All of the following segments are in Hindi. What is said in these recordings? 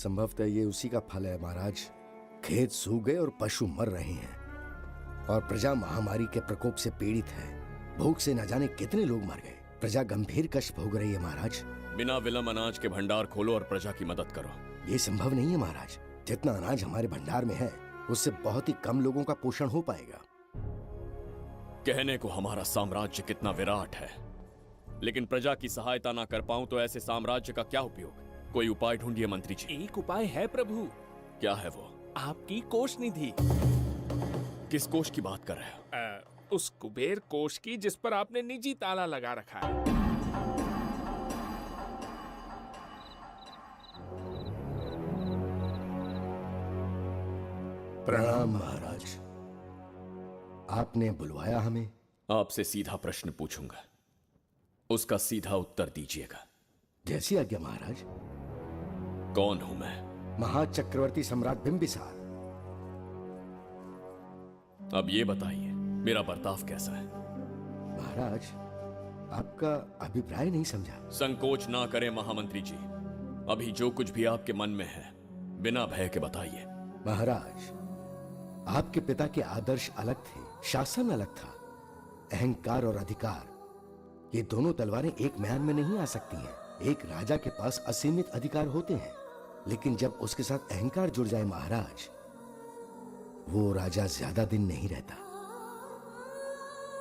संभवतः ये उसी का फल है महाराज। खेत सूख गए और पशु मर रहे हैं और प्रजा महामारी के प्रकोप से पीड़ित है। भूख से न जाने कितने लोग मर गए। प्रजा गंभीर कष्ट भोग रही है महाराज। बिना विलंब अनाज के भंडार खोलो और प्रजा की मदद करो। ये संभव नहीं है महाराज। जितना अनाज हमारे भंडार में है उससे बहुत ही कम लोगों का पोषण हो पाएगा। कहने को हमारा साम्राज्य कितना विराट है, लेकिन प्रजा की सहायता ना कर पाऊं तो ऐसे साम्राज्य का क्या उपयोग। कोई उपाय ढूंढिए मंत्री जी। एक उपाय है प्रभु। क्या है वो? आपकी कोष निधि। किस कोष की बात कर रहे हो? उस कुबेर कोष की जिस पर आपने निजी ताला लगा रखा है। प्रणाम महाराज। आपने बुलवाया हमें? आपसे सीधा प्रश्न पूछूंगा, उसका सीधा उत्तर दीजिएगा। जैसी आज्ञा महाराज। कौन हूं मैं? महाचक्रवर्ती सम्राट बिंबिसार। अब ये बताइए मेरा बर्ताव कैसा है? महाराज, आपका अभिप्राय नहीं समझा। संकोच ना करें महामंत्री जी। अभी जो कुछ भी आपके मन में है बिना भय के बताइए। महाराज, आपके पिता के आदर्श अलग थे, शासन अलग था। अहंकार और अधिकार, ये दोनों तलवारें एक म्यान में नहीं आ सकती हैं। एक राजा के पास असीमित अधिकार होते हैं, लेकिन जब उसके साथ अहंकार जुड़ जाए महाराज, वो राजा ज्यादा दिन नहीं रहता।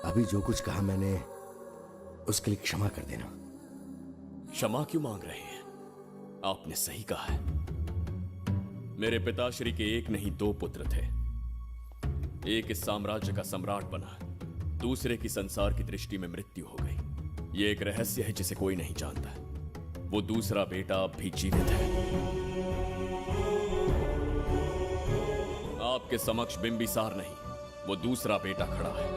अभी जो कुछ कहा मैंने, उसके लिए क्षमा कर देना। क्षमा क्यों मांग रहे हैं? आपने सही कहा है। मेरे पिताश्री के एक नहीं दो पुत्र थे। एक इस साम्राज्य का सम्राट बना, दूसरे की संसार की दृष्टि में मृत्यु हो गई। ये एक रहस्य है जिसे कोई नहीं जानता। वो दूसरा बेटा अब भी जीवित है। आपके समक्ष बिंबिसार नहीं, वो दूसरा बेटा खड़ा है।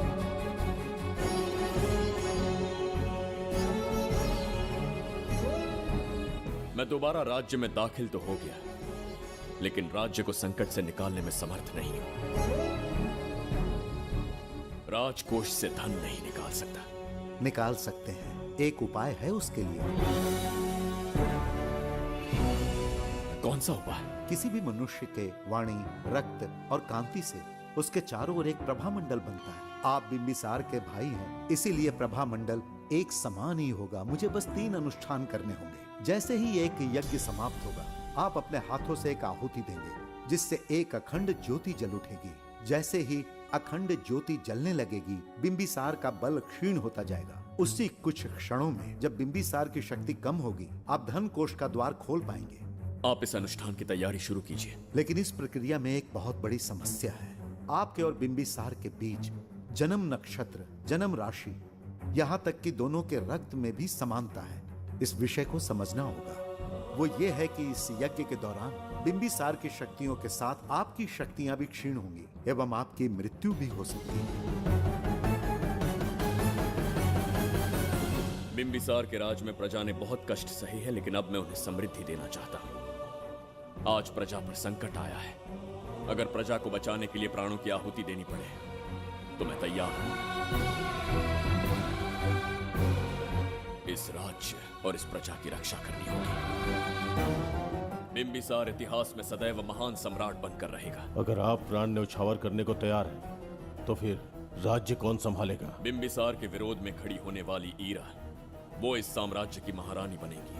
मैं दोबारा राज्य में दाखिल तो हो गया, लेकिन राज्य को संकट से निकालने में समर्थ नहीं हूं। राजकोष से धन नहीं निकाल सकता। निकाल सकते हैं, एक उपाय है उसके लिए। कौन सा उपाय? किसी भी मनुष्य के वाणी, रक्त और कांति से उसके चारों ओर एक प्रभामंडल बनता है। आप बिंबिसार के भाई हैं, इसीलिए प्रभामंडल एक समान ही होगा। मुझे बस 3 अनुष्ठान करने होंगे। जैसे ही एक यज्ञ समाप्त होगा, आप अपने हाथों से एक आहुति देंगे, जिससे एक अखंड ज्योति जल उठेगी। जैसे ही अखंड ज्योति जलने लगेगी, बिंबिसार का बल क्षीण होता जाएगा। उसी कुछ क्षणों में जब बिंबिसार की शक्ति कम होगी, आप धन कोष का द्वार खोल पाएंगे। आप इस अनुष्ठान की तैयारी शुरू कीजिए। लेकिन इस प्रक्रिया में एक बहुत बड़ी समस्या है। आपके और बिंबिसार के बीच जन्म नक्षत्र, जन्म राशि, यहाँ तक कि दोनों के रक्त में भी समानता है। इस विषय को समझना होगा। वो ये है कि इस यज्ञ के दौरान बिंबिसार की शक्तियों के साथ आपकी शक्तियां भी क्षीण होंगी एवं आपकी मृत्यु भी हो सकती है। बिंबिसार के राज में प्रजा ने बहुत कष्ट सहे हैं, लेकिन अब मैं उन्हें समृद्धि देना चाहता हूं। आज प्रजा पर संकट आया है। अगर प्रजा को बचाने के लिए प्राणों की आहुति देनी पड़े तो मैं तैयार हूं। इस राज्य और इस प्रजा की रक्षा करनी होगी। बिंबिसार इतिहास में सदैव महान सम्राट बनकर रहेगा। अगर आप प्राण न्यौछावर करने को तैयार हैं, तो फिर राज्य कौन संभालेगा? बिंबिसार के विरोध में खड़ी होने वाली ईरा, वो इस साम्राज्य की महारानी बनेगी।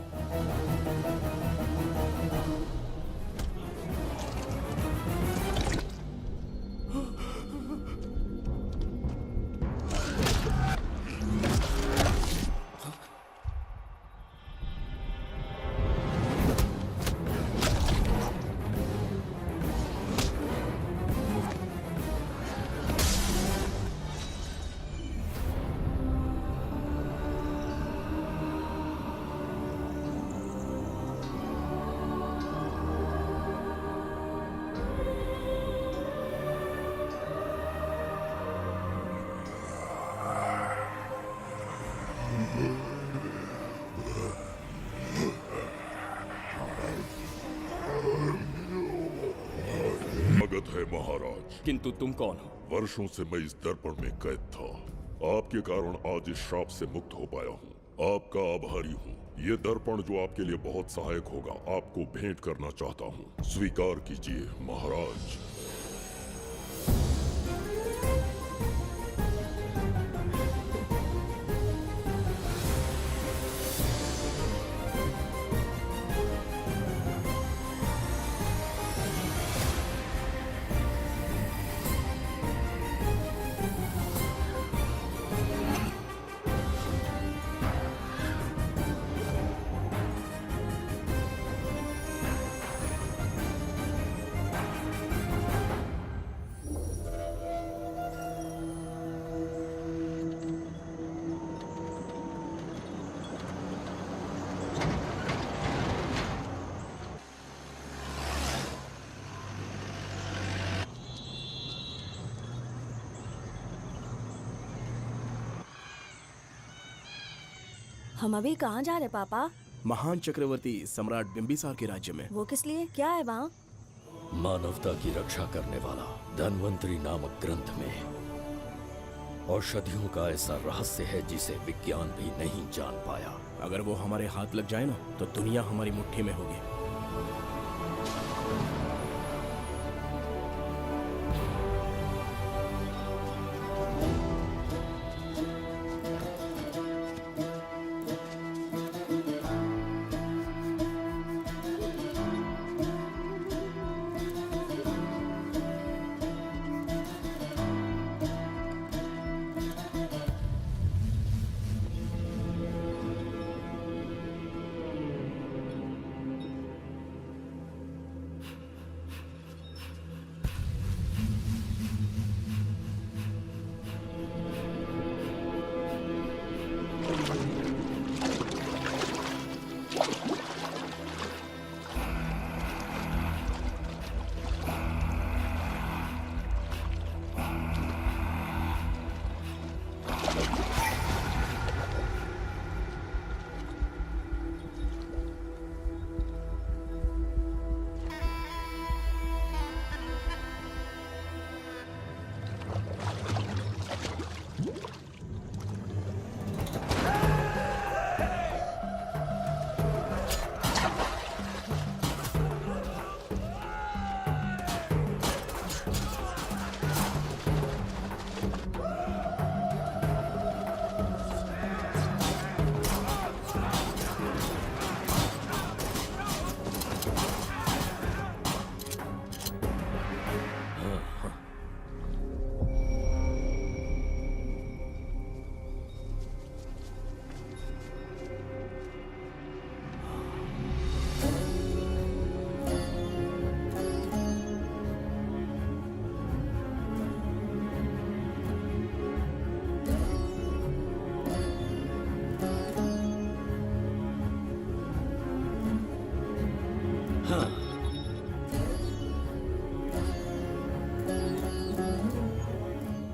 स्वागत है महाराज। किंतु तुम कौन हो? वर्षों से मैं इस दर्पण में कैद था। आपके कारण आज इस श्राप से मुक्त हो पाया हूँ। आपका आभारी हूँ। ये दर्पण जो आपके लिए बहुत सहायक होगा, आपको भेंट करना चाहता हूँ। स्वीकार कीजिए महाराज। हम अभी कहाँ जा रहे पापा? महान चक्रवर्ती सम्राट बिंबिसार के राज्य में। वो किस लिए? क्या है वहाँ? मानवता की रक्षा करने वाला धन्वंतरी नामक ग्रंथ में औषधियों का ऐसा रहस्य है जिसे विज्ञान भी नहीं जान पाया। अगर वो हमारे हाथ लग जाए ना तो दुनिया हमारी मुट्ठी में होगी।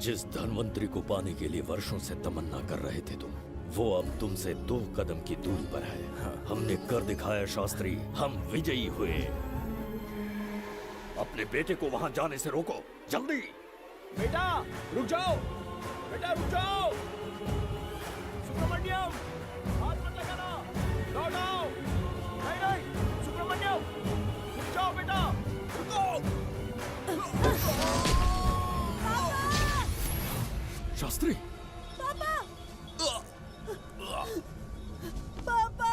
जिस धन्वंतरी को पाने के लिए वर्षों से तमन्ना कर रहे थे तुम, वो अब तुमसे 2 कदम की दूरी पर है। हमने कर दिखाया शास्त्री, हम विजयी हुए। अपने बेटे को वहां जाने से रोको, जल्दी। बेटा रुक जाओ, बेटा रुक जाओ। सुब्रमण्यम, हाथ मत लगाना, लौट आओ। नहीं नहीं सुब्रमण्यम, रुक जाओ बेटा, रुको। शास्त्री, पापा! पापा!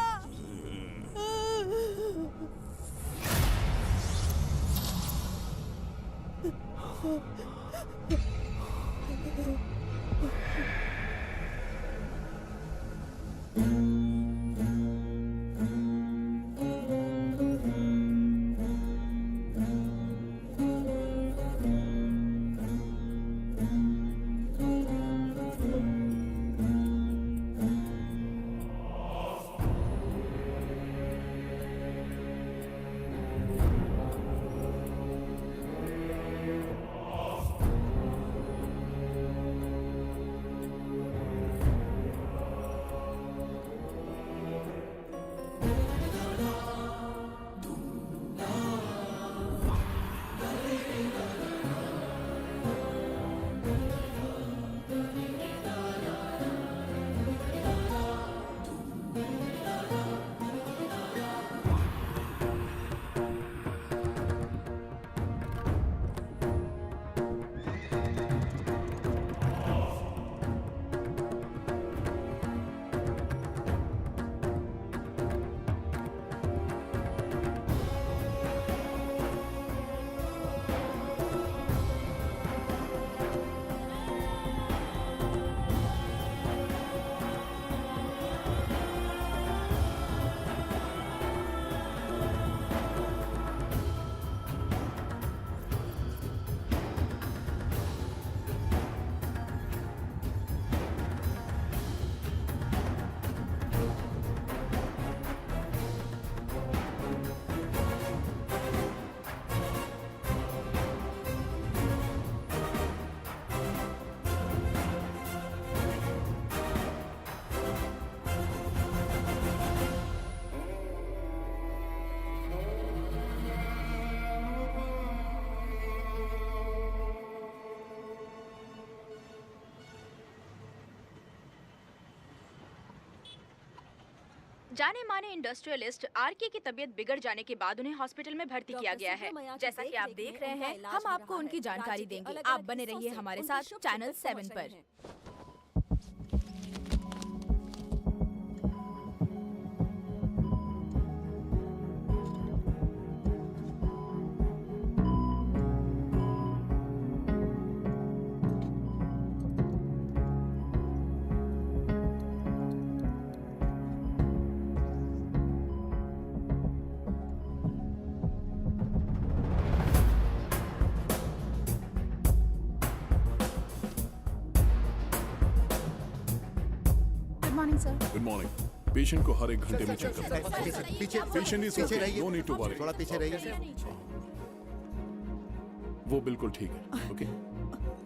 जाने माने इंडस्ट्रियलिस्ट आरके की तबीयत बिगड़ जाने के बाद उन्हें हॉस्पिटल में भर्ती किया गया है। जैसा कि आप देख रहे हैं, हम आपको उनकी जानकारी देंगे। आप बने रहिए हमारे साथ चैनल 7 पर। Good morning. पेशेंट को हर एक घंटे में चेक करना है। पीछे पेशेंट इज पीछे रहिए, नो नीड टू वरी। थोड़ा पीछे रहिए। वो बिल्कुल ठीक है। ओके,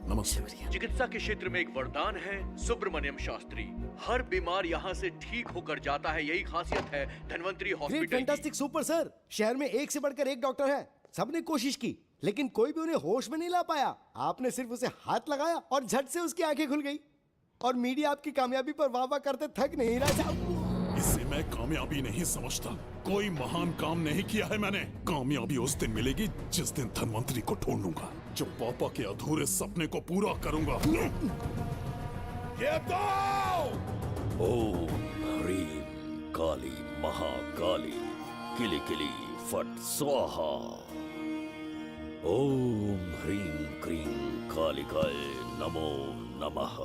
नमस्ते। चिकित्सा के क्षेत्र में एक वरदान है सुब्रमण्यम शास्त्री। हर बीमार यहाँ से ठीक होकर जाता है, यही खासियत है धन्वंतरी ग्रेट, हॉस्पिटल की। Fantastic, super sir. शहर में एक से बढ़कर एक डॉक्टर है। सबने कोशिश की, लेकिन कोई भी उन्हें होश में नहीं ला पाया। आपने सिर्फ उसे हाथ लगाया और झट से उसकी आंखें खुल गई। और मीडिया आपकी कामयाबी पर वाह वाह करते थक नहीं रहा। इसे मैं कामयाबी नहीं समझता। कोई महान काम नहीं किया है मैंने। कामयाबी उस दिन मिलेगी जिस दिन धन्वंतरी को ढूंढूंगा, जो पापा के अधूरे सपने को पूरा करूंगा। ये दो! ओम ह्रीम काली महाकाली किली किली फट स्वाहा। ओम ह्रीम क्रीम कालिकाय नमो नमः।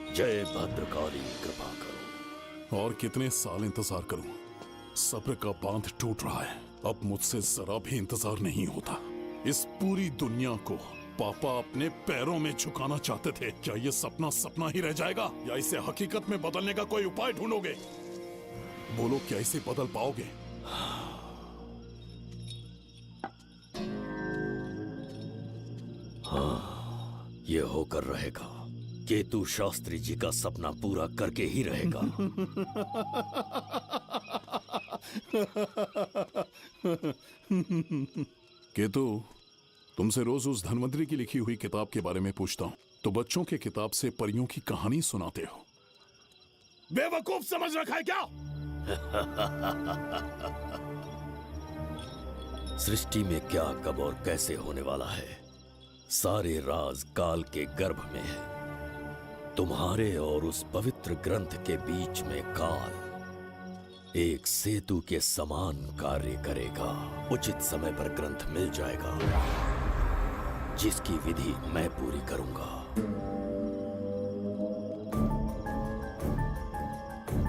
जय भद्रकाली, कृपा करो। और कितने साल इंतजार करूं? सब्र का बांध टूट रहा है। अब मुझसे जरा भी इंतजार नहीं होता। इस पूरी दुनिया को पापा अपने पैरों में झुकाना चाहते थे। क्या ये सपना सपना ही रह जाएगा, या इसे हकीकत में बदलने का कोई उपाय ढूंढोगे? बोलो, क्या इसे बदल पाओगे? हाँ, ये होकर रहेगा। केतु शास्त्री जी का सपना पूरा करके ही रहेगा। केतु, तुमसे रोज उस धन्वंतरी की लिखी हुई किताब के बारे में पूछता हूँ, तो बच्चों के किताब से परियों की कहानी सुनाते हो। बेवकूफ समझ रखा है क्या? सृष्टि में क्या, कब और कैसे होने वाला है, सारे राज काल के गर्भ में है। तुम्हारे और उस पवित्र ग्रंथ के बीच में काल एक सेतु के समान कार्य करेगा। उचित समय पर ग्रंथ मिल जाएगा, जिसकी विधि मैं पूरी करूंगा।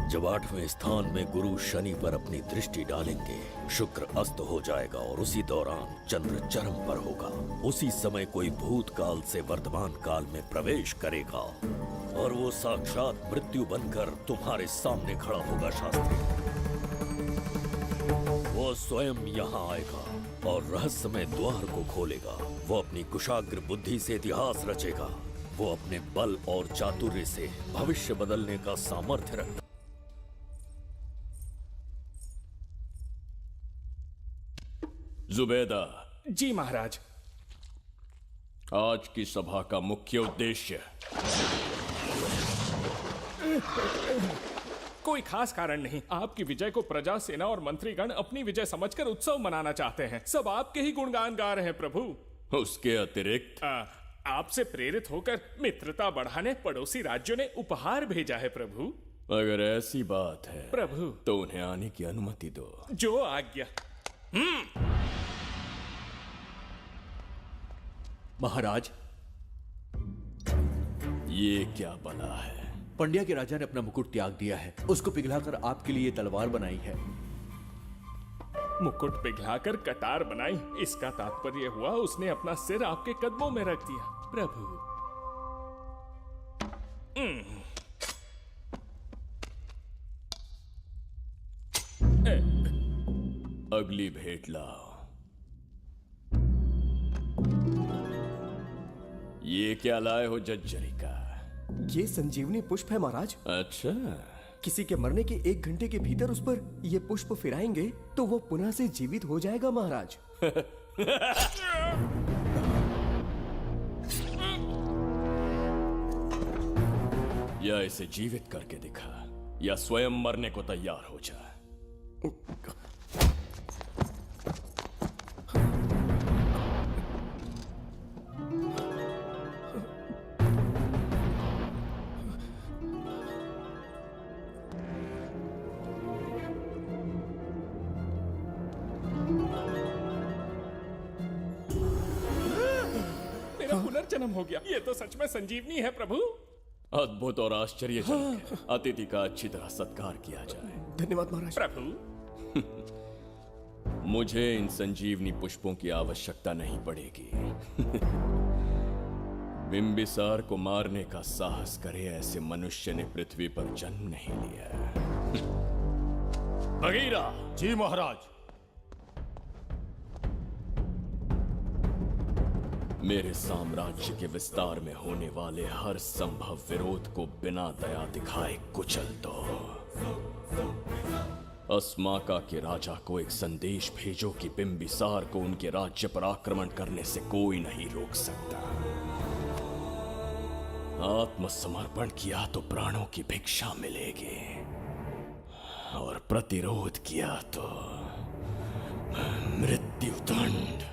जब 8वें स्थान में गुरु शनि पर अपनी दृष्टि डालेंगे, शुक्र अस्त हो जाएगा और उसी दौरान चंद्र चरम पर होगा। उसी समय कोई भूतकाल से वर्तमान काल में प्रवेश करेगा और वो साक्षात मृत्यु बनकर तुम्हारे सामने खड़ा होगा। शास्त्री, वो स्वयं यहाँ आएगा और रहस्यमय द्वार को खोलेगा। वो अपनी कुशाग्र बुद्धि से इतिहास रचेगा। वो अपने बल और चातुर्य से भविष्य बदलने का सामर्थ्य रखता। जुबैदा जी महाराज। आज की सभा का मुख्य उद्देश्य कोई खास कारण नहीं। आपकी विजय को प्रजा, सेना और मंत्रीगण अपनी विजय समझकर उत्सव मनाना चाहते हैं। सब आपके ही गुणगान गा रहे हैं प्रभु। उसके अतिरिक्त आपसे प्रेरित होकर मित्रता बढ़ाने पड़ोसी राज्यों ने उपहार भेजा है प्रभु। अगर ऐसी बात है प्रभु, तो उन्हें आने की अनुमति दो। जो आज्ञा। महाराज, ये क्या बला है? पंड्या के राजा ने अपना मुकुट त्याग दिया है। उसको पिघलाकर आपके लिए तलवार बनाई है। मुकुट पिघलाकर कटार बनाई, इसका तात्पर्य हुआ उसने अपना सिर आपके कदमों में रख दिया प्रभु। अगली भेंट लाओ। ये क्या लाए हो जज्जरी का? ये संजीवनी पुष्प है महाराज। अच्छा, किसी के मरने के 1 घंटे के भीतर उस पर ये पुष्प फिराएंगे तो वो पुनः से जीवित हो जाएगा महाराज। या इसे जीवित करके दिखा, या स्वयं मरने को तैयार हो जा। मेरा पुनर्जन्म हो गया। ये तो सच में संजीवनी है प्रभु। अद्भुत और आश्चर्यजनक है। अतिथि का अच्छी तरह सत्कार किया जाए। धन्यवाद महाराज। प्रभु, मुझे इन संजीवनी पुष्पों की आवश्यकता नहीं पड़ेगी। बिंबिसार को मारने का साहस करे ऐसे मनुष्य ने पृथ्वी पर जन्म नहीं लिया। बगीरा। जी महाराज। मेरे साम्राज्य के विस्तार में होने वाले हर संभव विरोध को बिना दया दिखाए कुचल दो। अस्माका के राजा को एक संदेश भेजो कि बिंबिसार को उनके राज्य पर आक्रमण करने से कोई नहीं रोक सकता। आत्मसमर्पण किया तो प्राणों की भिक्षा मिलेगी, और प्रतिरोध किया तो मृत्युदंड।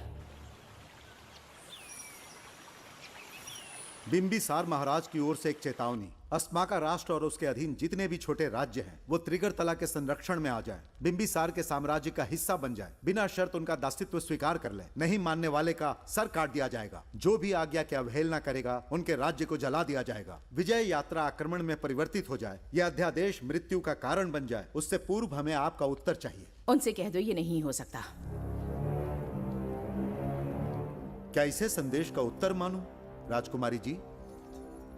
बिंबिसार महाराज की ओर से एक चेतावनी। अस्माका राष्ट्र और उसके अधीन जितने भी छोटे राज्य हैं वो त्रिगर्तला के संरक्षण में आ जाएं, बिंबिसार के साम्राज्य का हिस्सा बन जाएं, बिना शर्त उनका दासत्व स्वीकार कर लें। नहीं मानने वाले का सर काट दिया जाएगा। जो भी आज्ञा की अवहेलना करेगा उनके राज्य को जला दिया जाएगा। विजय यात्रा आक्रमण में परिवर्तित हो जाए, यह अध्यादेश मृत्यु का कारण बन जाए, उससे पूर्व हमें आपका उत्तर चाहिए। उनसे कह दो ये नहीं हो सकता। क्या इसे संदेश का उत्तर मानूं? राजकुमारी जी,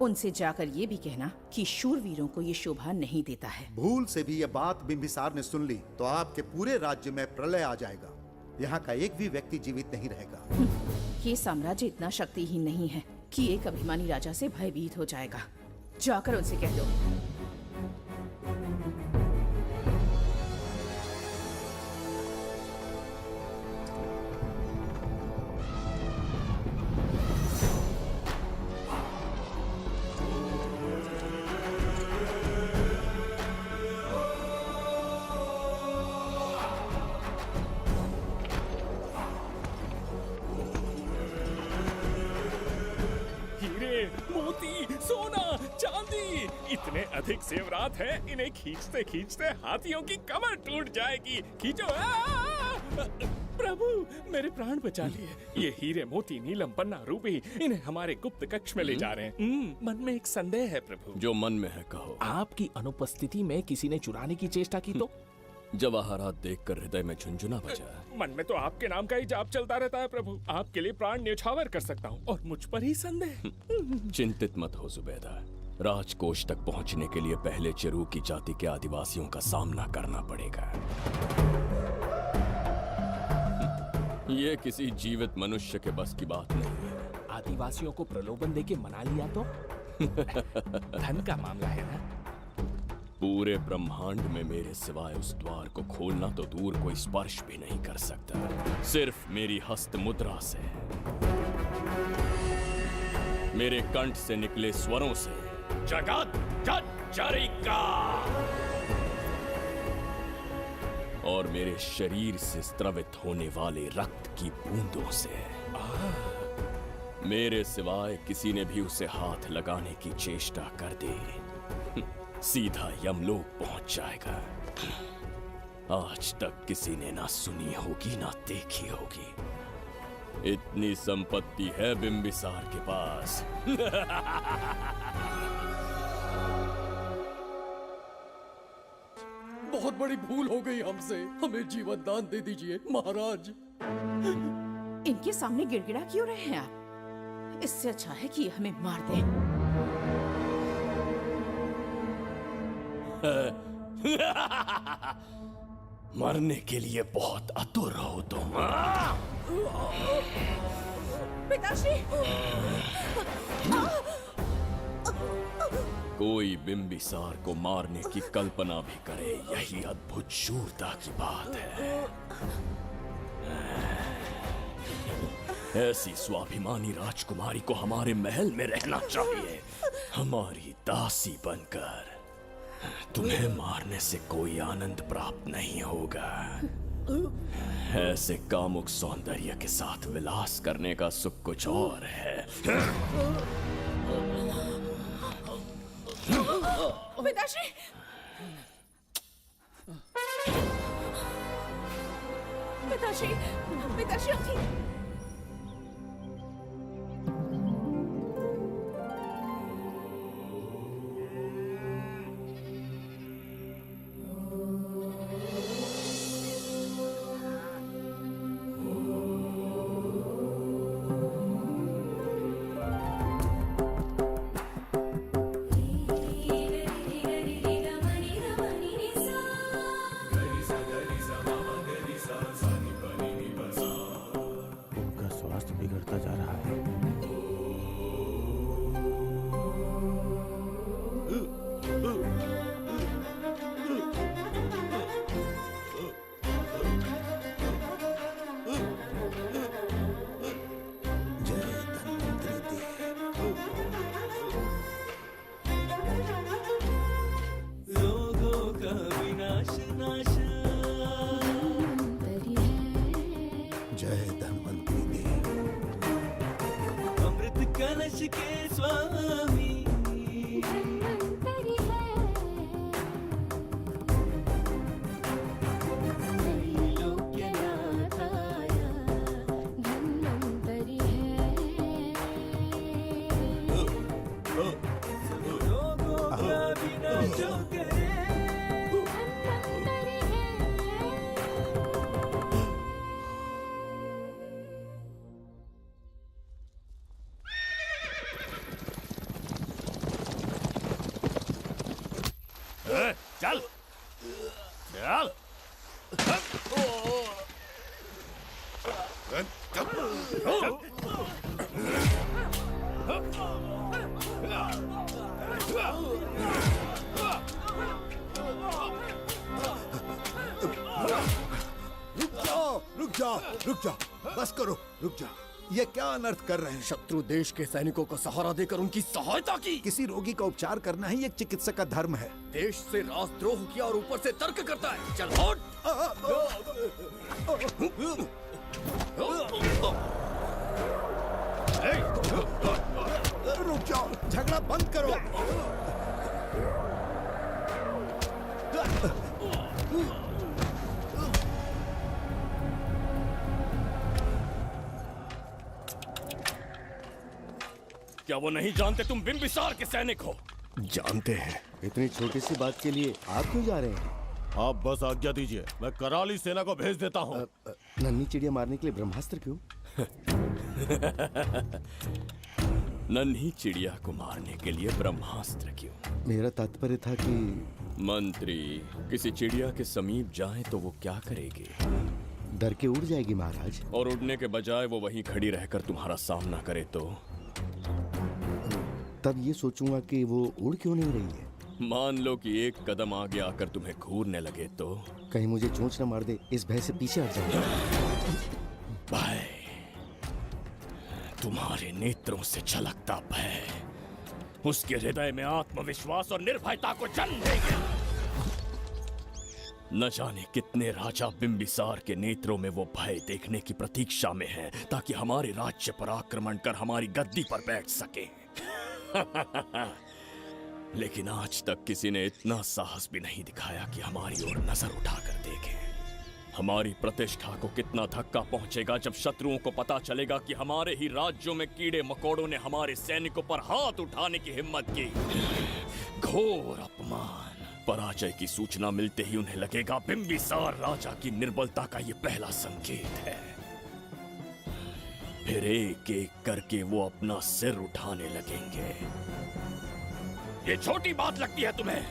उनसे जाकर ये भी कहना कि शूरवीरों को ये शोभा नहीं देता है। भूल से भी ये बात बिंबिसार ने सुन ली तो आपके पूरे राज्य में प्रलय आ जाएगा। यहाँ का एक भी व्यक्ति जीवित नहीं रहेगा। ये साम्राज्य इतना शक्तिहीन नहीं है कि एक अभिमानी राजा से भयभीत हो जाएगा। जाकर उनसे कह दो। सोना, चांदी, इतने अधिक जेवरात हैं, इन्हें खींचते खींचते हाथियों की कमर टूट जाएगी। खींचो। प्रभु, मेरे प्राण बचा लिए। ये हीरे, मोती, नीलम, पन्ना, रूबी, इन्हें हमारे गुप्त कक्ष में ले जा रहे हैं। मन में एक संदेह है प्रभु। जो मन में है कहो। आपकी अनुपस्थिति में किसी ने चुराने की चेष्टा की तो? जवाहरात देखकर हृदय में झुंझुना बजा। मन में तो आपके नाम का ही जाप चलता रहता है प्रभु। आपके लिए प्राण न्यौछावर कर सकता हूँ, और मुझ पर ही संदेह। चिंतित मत हो जुबैदा। राजकोष तक पहुँचने के लिए पहले चिरूकी जाति के आदिवासियों का सामना करना पड़ेगा। ये किसी जीवित मनुष्य के बस की बात नहीं है। आदिवासियों को प्रलोभन देके मना लिया तो? धन का मामला है ना। पूरे ब्रह्मांड में मेरे सिवाय उस द्वार को खोलना तो दूर कोई स्पर्श भी नहीं कर सकता। सिर्फ मेरी हस्त मुद्रा से, मेरे कंठ से निकले स्वरों से जगत जचरिका, और मेरे शरीर से स्त्रवित होने वाले रक्त की बूंदों से। मेरे सिवाय किसी ने भी उसे हाथ लगाने की चेष्टा कर दी, सीधा यमलोक पहुंच जाएगा। आज तक किसी ने ना सुनी होगी ना देखी होगी। इतनी संपत्ति है बिंबिसार के पास। बहुत बड़ी भूल हो गई हमसे। हमें जीवन दान दे दीजिए महाराज। इनके सामने गिड़गिड़ा क्यों रहे हैं आप? इससे अच्छा है कि हमें मार दें। मरने के लिए बहुत आतुर हो तुम। पिताश्री! कोई बिंबिसार को मारने की कल्पना भी करे, यही अद्भुत शूरता की बात है। ऐसी स्वाभिमानी राजकुमारी को हमारे महल में रहना चाहिए, हमारी दासी बनकर। तुम्हें मारने से कोई आनंद प्राप्त नहीं होगा। ऐसे कामुक सौंदर्य के साथ विलास करने का सुख कुछ और है। पिताश्री! पिताश्री! पिताश्री आप ठीक? उनका स्वास्थ्य बिगड़ता जा रहा है। जय धन्वंतरि देव। रोगों का विनाश नाश जय धन्वंतरि देव। अमृत कलश के स्वामी रोगों का विनाश जो करे। चल चल। रुक जाओ, बस करो, रुक जाओ। ये क्या अनर्थ कर रहे हैं? शत्रु देश के सैनिकों को सहारा देकर उनकी सहायता की। किसी रोगी का उपचार करना ही एक चिकित्सक का धर्म है। देश से राजद्रोह किया और ऊपर से तर्क करता है। चल हट। रुक जाओ, झगड़ा बंद करो। क्या वो नहीं जानते तुम बिंबिसार के सैनिक हो? जानते हैं। इतनी छोटी सी बात के लिए आप क्यों जा रहे हैं? आप बस आज्ञा दीजिए, मैं कराली सेना को भेज देता हूँ। नन्ही चिड़िया मारने के लिए ब्रह्मास्त्र क्यों? नन्ही चिड़िया को मारने के लिए ब्रह्मास्त्र क्यों? मेरा तात्पर्य था कि मंत्री, किसी चिड़िया के समीप जाए तो वो क्या करेगी? डर के उड़ जाएगी महाराज। और उड़ने के बजाय वो वहीं खड़ी रहकर तुम्हारा सामना करे तो? तब ये सोचूंगा कि वो उड़ क्यों नहीं रही है। मान लो कि एक कदम आगे आकर तुम्हें घूरने लगे तो? कहीं मुझे चोंच न मार दे, इस भय से पीछे हट जाऊंगा। भय, तुम्हारे नेत्रों से झलकता भय उसके हृदय में आत्मविश्वास और निर्भयता को जन्म देगा। न जाने कितने राजा बिंबिसार के नेत्रों में वो भय देखने की प्रतीक्षा में हैं, ताकि हमारे राज्य पर आक्रमण कर हमारी गद्दी पर बैठ सके। लेकिन आज तक किसी ने इतना साहस भी नहीं दिखाया कि हमारी ओर नजर उठाकर देखे। हमारी प्रतिष्ठा को कितना धक्का पहुंचेगा जब शत्रुओं को पता चलेगा कि हमारे ही राज्यों में कीड़े मकोड़ों ने हमारे सैनिकों पर हाथ उठाने की हिम्मत की। घोर अपमान। पराजय की सूचना मिलते ही उन्हें लगेगा बिंबिसार राजा की निर्बलता का ये पहला संकेत है। फिर एक एक करके वो अपना सिर उठाने लगेंगे। ये छोटी बात लगती है तुम्हें?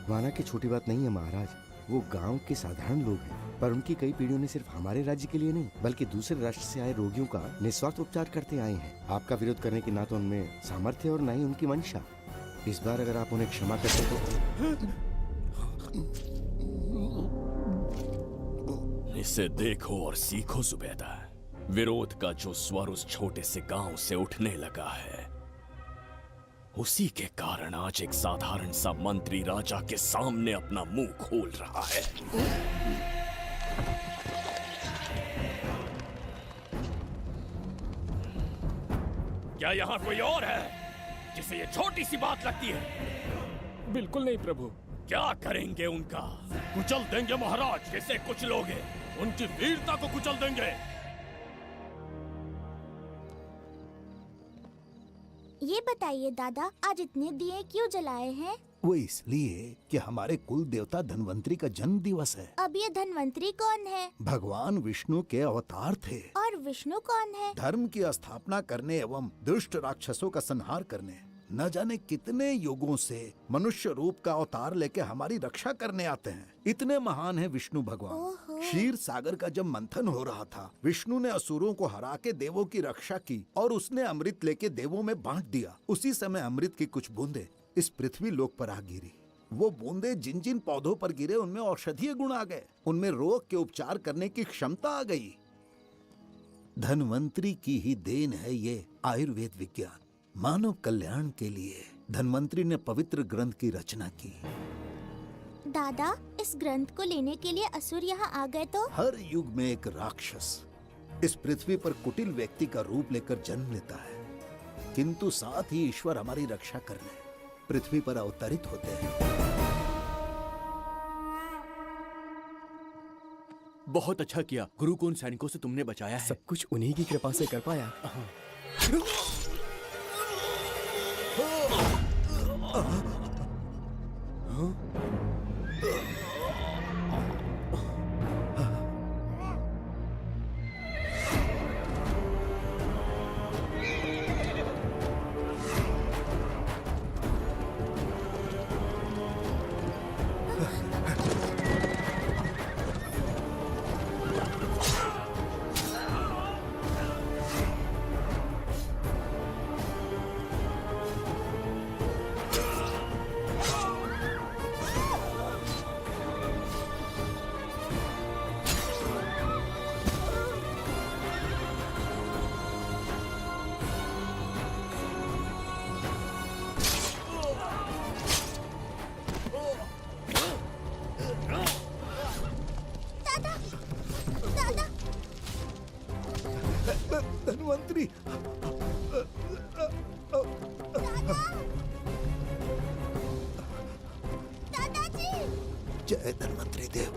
माना कि छोटी बात नहीं है महाराज। वो गांव के साधारण लोग हैं, पर उनकी कई पीढ़ियों ने सिर्फ हमारे राज्य के लिए नहीं बल्कि दूसरे राष्ट्र से आए रोगियों का निस्वार्थ उपचार करते आए हैं। आपका विरोध करने की ना तो उनमें सामर्थ्य और ना ही उनकी मंशा। इस बार अगर आप उन्हें क्षमा करते तो। इसे देखो और सीखो जुबैदा। विरोध का जो स्वर उस छोटे से गांव से उठने लगा है, उसी के कारण आज एक साधारण सा मंत्री राजा के सामने अपना मुंह खोल रहा है। क्या यहाँ कोई और है जिसे ये छोटी सी बात लगती है? बिल्कुल नहीं प्रभु। क्या करेंगे उनका? कुचल देंगे महाराज। कैसे कुछ लोग उनकी वीरता को कुचल देंगे। ये बताइए दादा, आज इतने दिए क्यों जलाए हैं? वो इसलिए कि हमारे कुल देवता धन्वंतरी का जन्म दिवस है। अब ये धन्वंतरी कौन है? भगवान विष्णु के अवतार थे। और विष्णु कौन है? धर्म की स्थापना करने एवं दुष्ट राक्षसों का संहार करने न जाने कितने युगों से मनुष्य रूप का अवतार लेके हमारी रक्षा करने आते हैं। इतने महान है विष्णु भगवान। क्षीर सागर का जब मंथन हो रहा था, विष्णु ने असुरों को हरा के देवों की रक्षा की और उसने अमृत लेके देवों में बांट दिया। उसी समय अमृत की कुछ बूंदे इस पृथ्वी लोक पर आ गिरी। वो बूंदे जिन जिन पौधों पर गिरे उनमें औषधीय गुण आ गए, उनमें रोग के उपचार करने की क्षमता आ गई। धन्वंतरी की ही देन है ये आयुर्वेद विज्ञान। मानव कल्याण के लिए धन्वंतरी ने पवित्र ग्रंथ की रचना की। दादा, इस ग्रंथ को लेने के लिए असुर यहाँ आ गए तो? हर युग में एक राक्षस इस पृथ्वी पर कुटिल व्यक्ति का रूप लेकर जन्म लेता है, किंतु साथ ही ईश्वर हमारी रक्षा करने पृथ्वी पर अवतरित होते हैं। बहुत अच्छा किया गुरु को उन सैनिकों से तुमने बचाया है। सब कुछ उन्हीं की कृपा से कर पाया। धन्वंतरी, दादाजी! जय धन्वंतरी देव।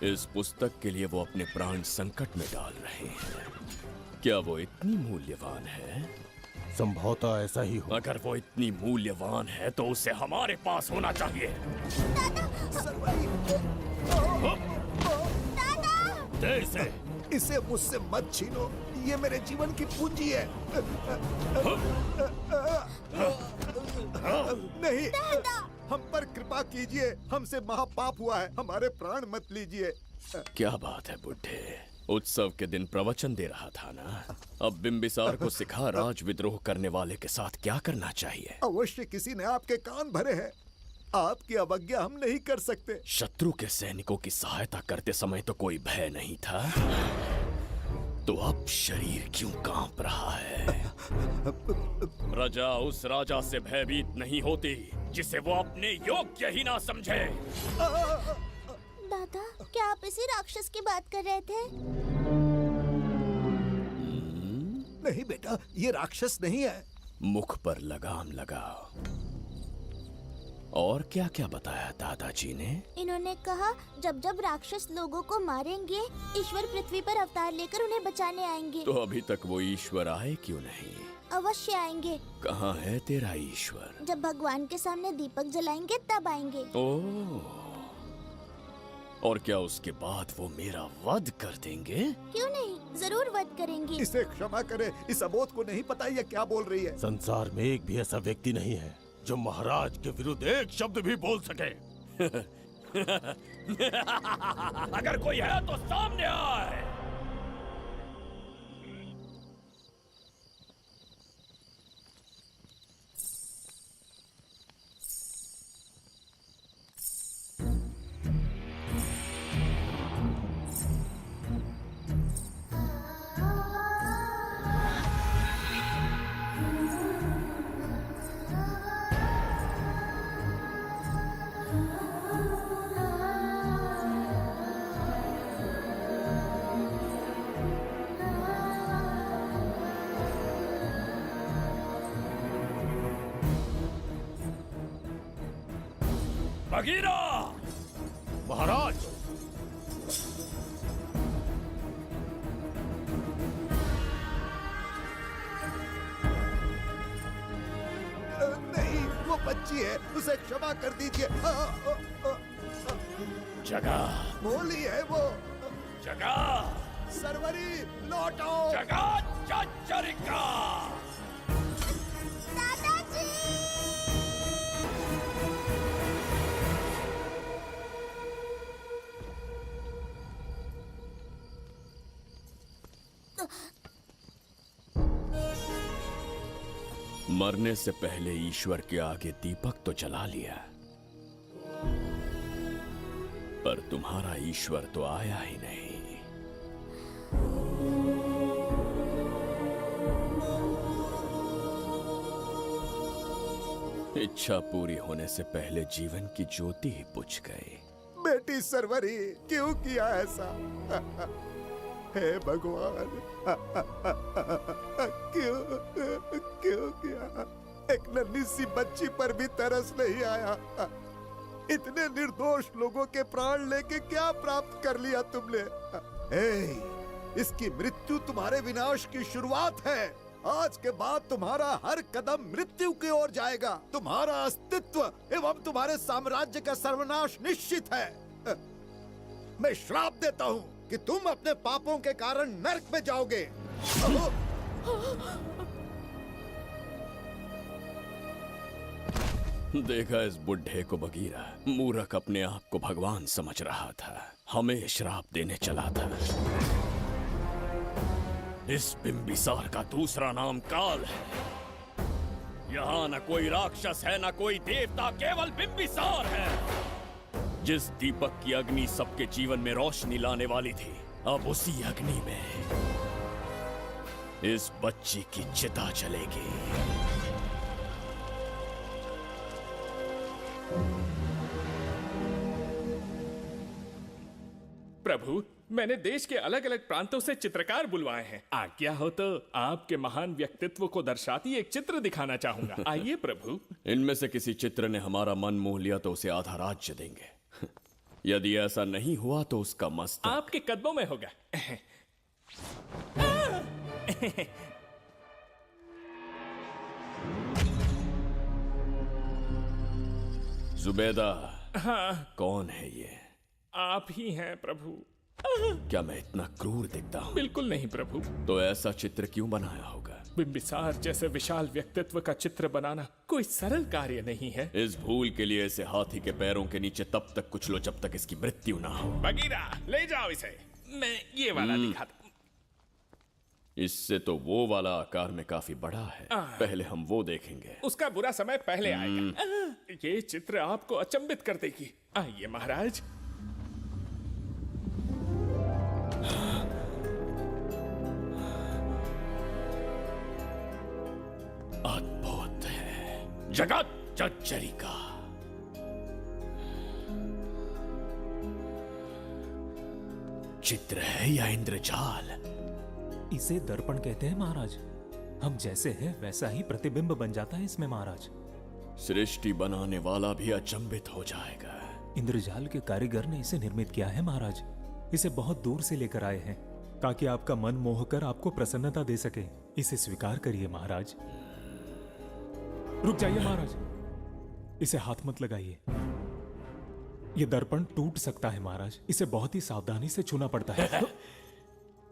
इस पुस्तक के लिए वो अपने प्राण संकट में डाल रहे हैं। क्या वो इतनी मूल्यवान है? संभवतः ऐसा ही हो। अगर वो इतनी मूल्यवान है तो उसे हमारे पास होना चाहिए। दे इसे। इसे मुझसे मत छीनो, ये मेरे जीवन की पूंजी है। नहीं, हम पर कृपा कीजिए, हमसे महापाप हुआ है, हमारे प्राण मत लीजिए। क्या बात है बुड्ढे, उत्सव के दिन प्रवचन दे रहा था ना। अब बिंबिसार को सिखा राज विद्रोह करने वाले के साथ क्या करना चाहिए। अवश्य किसी ने आपके कान भरे हैं, आपकी अवज्ञा हम नहीं कर सकते। शत्रु के सैनिकों की सहायता करते समय तो कोई भय नहीं था, तो अब शरीर क्यों कांप रहा है? प्रजा उस राजा से भयभीत नहीं होती जिसे वो अपने योग्य ही ना समझे। दादा, क्या आप इसी राक्षस की बात कर रहे थे? नहीं बेटा, ये राक्षस नहीं है। मुख पर लगाम लगाओ। और क्या क्या बताया दादाजी ने? इन्होंने कहा जब जब राक्षस लोगों को मारेंगे, ईश्वर पृथ्वी पर अवतार लेकर उन्हें बचाने आएंगे। तो अभी तक वो ईश्वर आए क्यों नहीं? अवश्य आएंगे। कहाँ है तेरा ईश्वर? जब भगवान के सामने दीपक जलाएंगे तब आएंगे। ओह, और क्या उसके बाद वो मेरा वध कर देंगे? क्यों नहीं, जरूर वध करेंगी। इसे क्षमा करें, इस अबोध को नहीं पता ये क्या बोल रही है। संसार में एक भी ऐसा व्यक्ति नहीं है जो महाराज के विरुद्ध एक शब्द भी बोल सके। अगर कोई है तो सामने आए। बगीरा! महाराज! नहीं, वो बच्ची है, उसे क्षमा कर दीजिए। जगह बोली है वो। जगह सरवरी लौटो। जगह चचरिका। मरने से पहले ईश्वर के आगे दीपक तो जला लिया, पर तुम्हारा ईश्वर तो आया ही नहीं। इच्छा पूरी होने से पहले जीवन की ज्योति ही बुझ गई। बेटी सरवरी, क्यों किया ऐसा? हे भगवान, क्यों किया? एक नन्ही सी बच्ची पर भी तरस नहीं आया। इतने निर्दोष लोगों के प्राण लेके क्या प्राप्त कर लिया तुमने? इसकी मृत्यु तुम्हारे विनाश की शुरुआत है। आज के बाद तुम्हारा हर कदम मृत्यु की ओर जाएगा। तुम्हारा अस्तित्व एवं तुम्हारे साम्राज्य का सर्वनाश निश्चित है। मैं श्राप देता हूँ कि तुम अपने पापों के कारण नरक में जाओगे। देखा इस बुढ़े को बगीरा, मूर्ख अपने आप को भगवान समझ रहा था, हमें श्राप देने चला था। इस बिंबिसार का दूसरा नाम काल है। यहाँ न कोई राक्षस है न कोई देवता, केवल बिंबिसार है। जिस दीपक की अग्नि सबके जीवन में रोशनी लाने वाली थी, अब उसी अग्नि में इस बच्ची की चिता जलेगी। प्रभु, मैंने देश के अलग अलग प्रांतों से चित्रकार बुलवाए हैं। आज्ञा हो तो आपके महान व्यक्तित्व को दर्शाती एक चित्र दिखाना चाहूंगा। आइए प्रभु। इनमें से किसी चित्र ने हमारा मन मोह लिया तो उसे आधा राज्य देंगे। यदि ऐसा नहीं हुआ तो उसका मस्तक आपके कदमों में होगा। जुबैदा, हाँ, कौन है ये? आप ही हैं प्रभु। क्या मैं इतना क्रूर दिखता हूँ? बिल्कुल नहीं प्रभु। तो ऐसा चित्र क्यों बनाया होगा? बिंबिसार जैसे विशाल व्यक्तित्व का चित्र बनाना कोई सरल कार्य नहीं है। इस भूल के लिए इसे हाथी के पैरों के नीचे तब तक कुचलो जब तक इसकी मृत्यु ना हो। बगीरा, ले जाओ इसे। मैं ये वाला दिखाता। इससे तो वो वाला आकार में काफी बड़ा है। पहले हम वो देखेंगे। उसका बुरा समय पहले आएगा। ये चित्र आपको अचंभित कर देगी। आइए महाराज। अद्भुत है। जगत चचरिका। चित्र है या इंद्रजाल? इसे दर्पण कहते हैं महाराज। हम जैसे हैं वैसा ही प्रतिबिंब बन जाता है इसमें महाराज। सृष्टि बनाने वाला भी अचंभित हो जाएगा। इंद्रजाल के कारीगर ने इसे निर्मित किया है महाराज। इसे बहुत दूर से लेकर आए हैं ताकि आपका मन मोह कर आपको प्रसन्नता दे सके। इसे स्वीकार करिए महाराज। रुक जाइए महाराज, इसे हाथ मत लगाइए। ये दर्पण टूट सकता है महाराज। इसे बहुत ही सावधानी से छूना पड़ता है।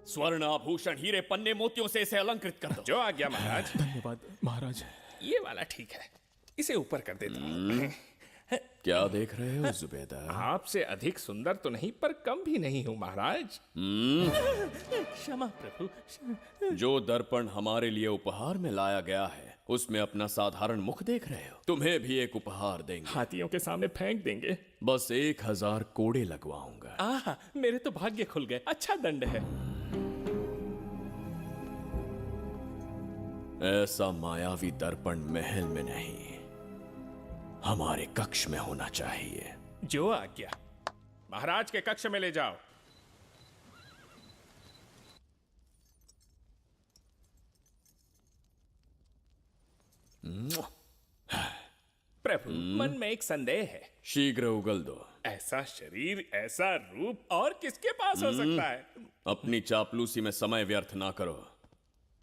स्वर्ण आभूषण हीरे पन्ने मोतियों से इसे अलंकृत कर दो। जो आ गया महाराज। धन्यवाद महाराज। ये वाला ठीक है, इसे ऊपर कर देता हूँ। क्या देख रहे हो जुबेदा? आपसे अधिक सुंदर तो नहीं पर कम भी नहीं हूँ महाराज। क्षमा प्रभु। जो दर्पण हमारे लिए उपहार में लाया गया है उसमें अपना साधारण मुख देख रहे हो? तुम्हें भी एक उपहार देंगे। हाथियों के सामने फेंक देंगे। बस 1000 कोड़े लगवाऊंगा। आह, मेरे तो भाग्य खुल गए। अच्छा दंड है। ऐसा मायावी दर्पण महल में नहीं, हमारे कक्ष में होना चाहिए। जो आज्ञा। महाराज के कक्ष में ले जाओ। प्रभु, मन में एक संदेह है। शीघ्र उगल दो। ऐसा शरीर, ऐसा रूप और किसके पास हो सकता है? अपनी चापलूसी में समय व्यर्थ ना करो,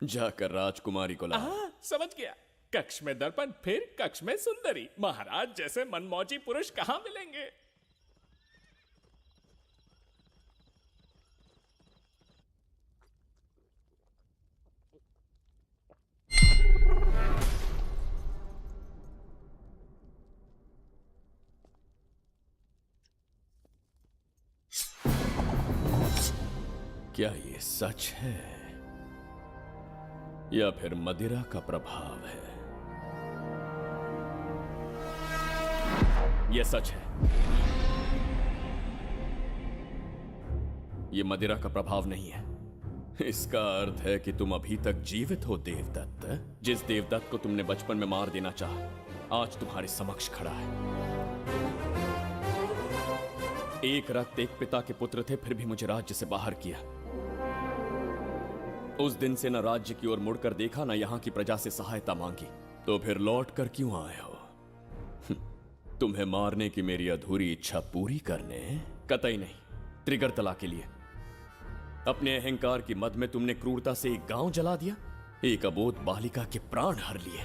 जाकर राजकुमारी को लाओ। समझ गया। कक्ष में दर्पण, फिर कक्ष में सुंदरी। महाराज जैसे मनमौजी पुरुष कहां मिलेंगे? क्या ये सच है या फिर मदिरा का प्रभाव है? यह सच है। यह मदिरा का प्रभाव नहीं है। इसका अर्थ है कि तुम अभी तक जीवित हो देवदत्त। जिस देवदत्त को तुमने बचपन में मार देना चाहा, आज तुम्हारे समक्ष खड़ा है। एक रक्त एक पिता के पुत्र थे, फिर भी मुझे राज्य से बाहर किया। उस दिन से न राज्य की ओर मुड़कर देखा, न यहां की प्रजा से सहायता मांगी। तो फिर लौट कर क्यों आए हो? तुम्हें मारने की मेरी अधूरी इच्छा पूरी करने? कतई नहीं, त्रिगर्तला के लिए। अपने अहंकार की मद में तुमने क्रूरता से एक गांव जला दिया, एक अबोध बालिका के प्राण हर लिए।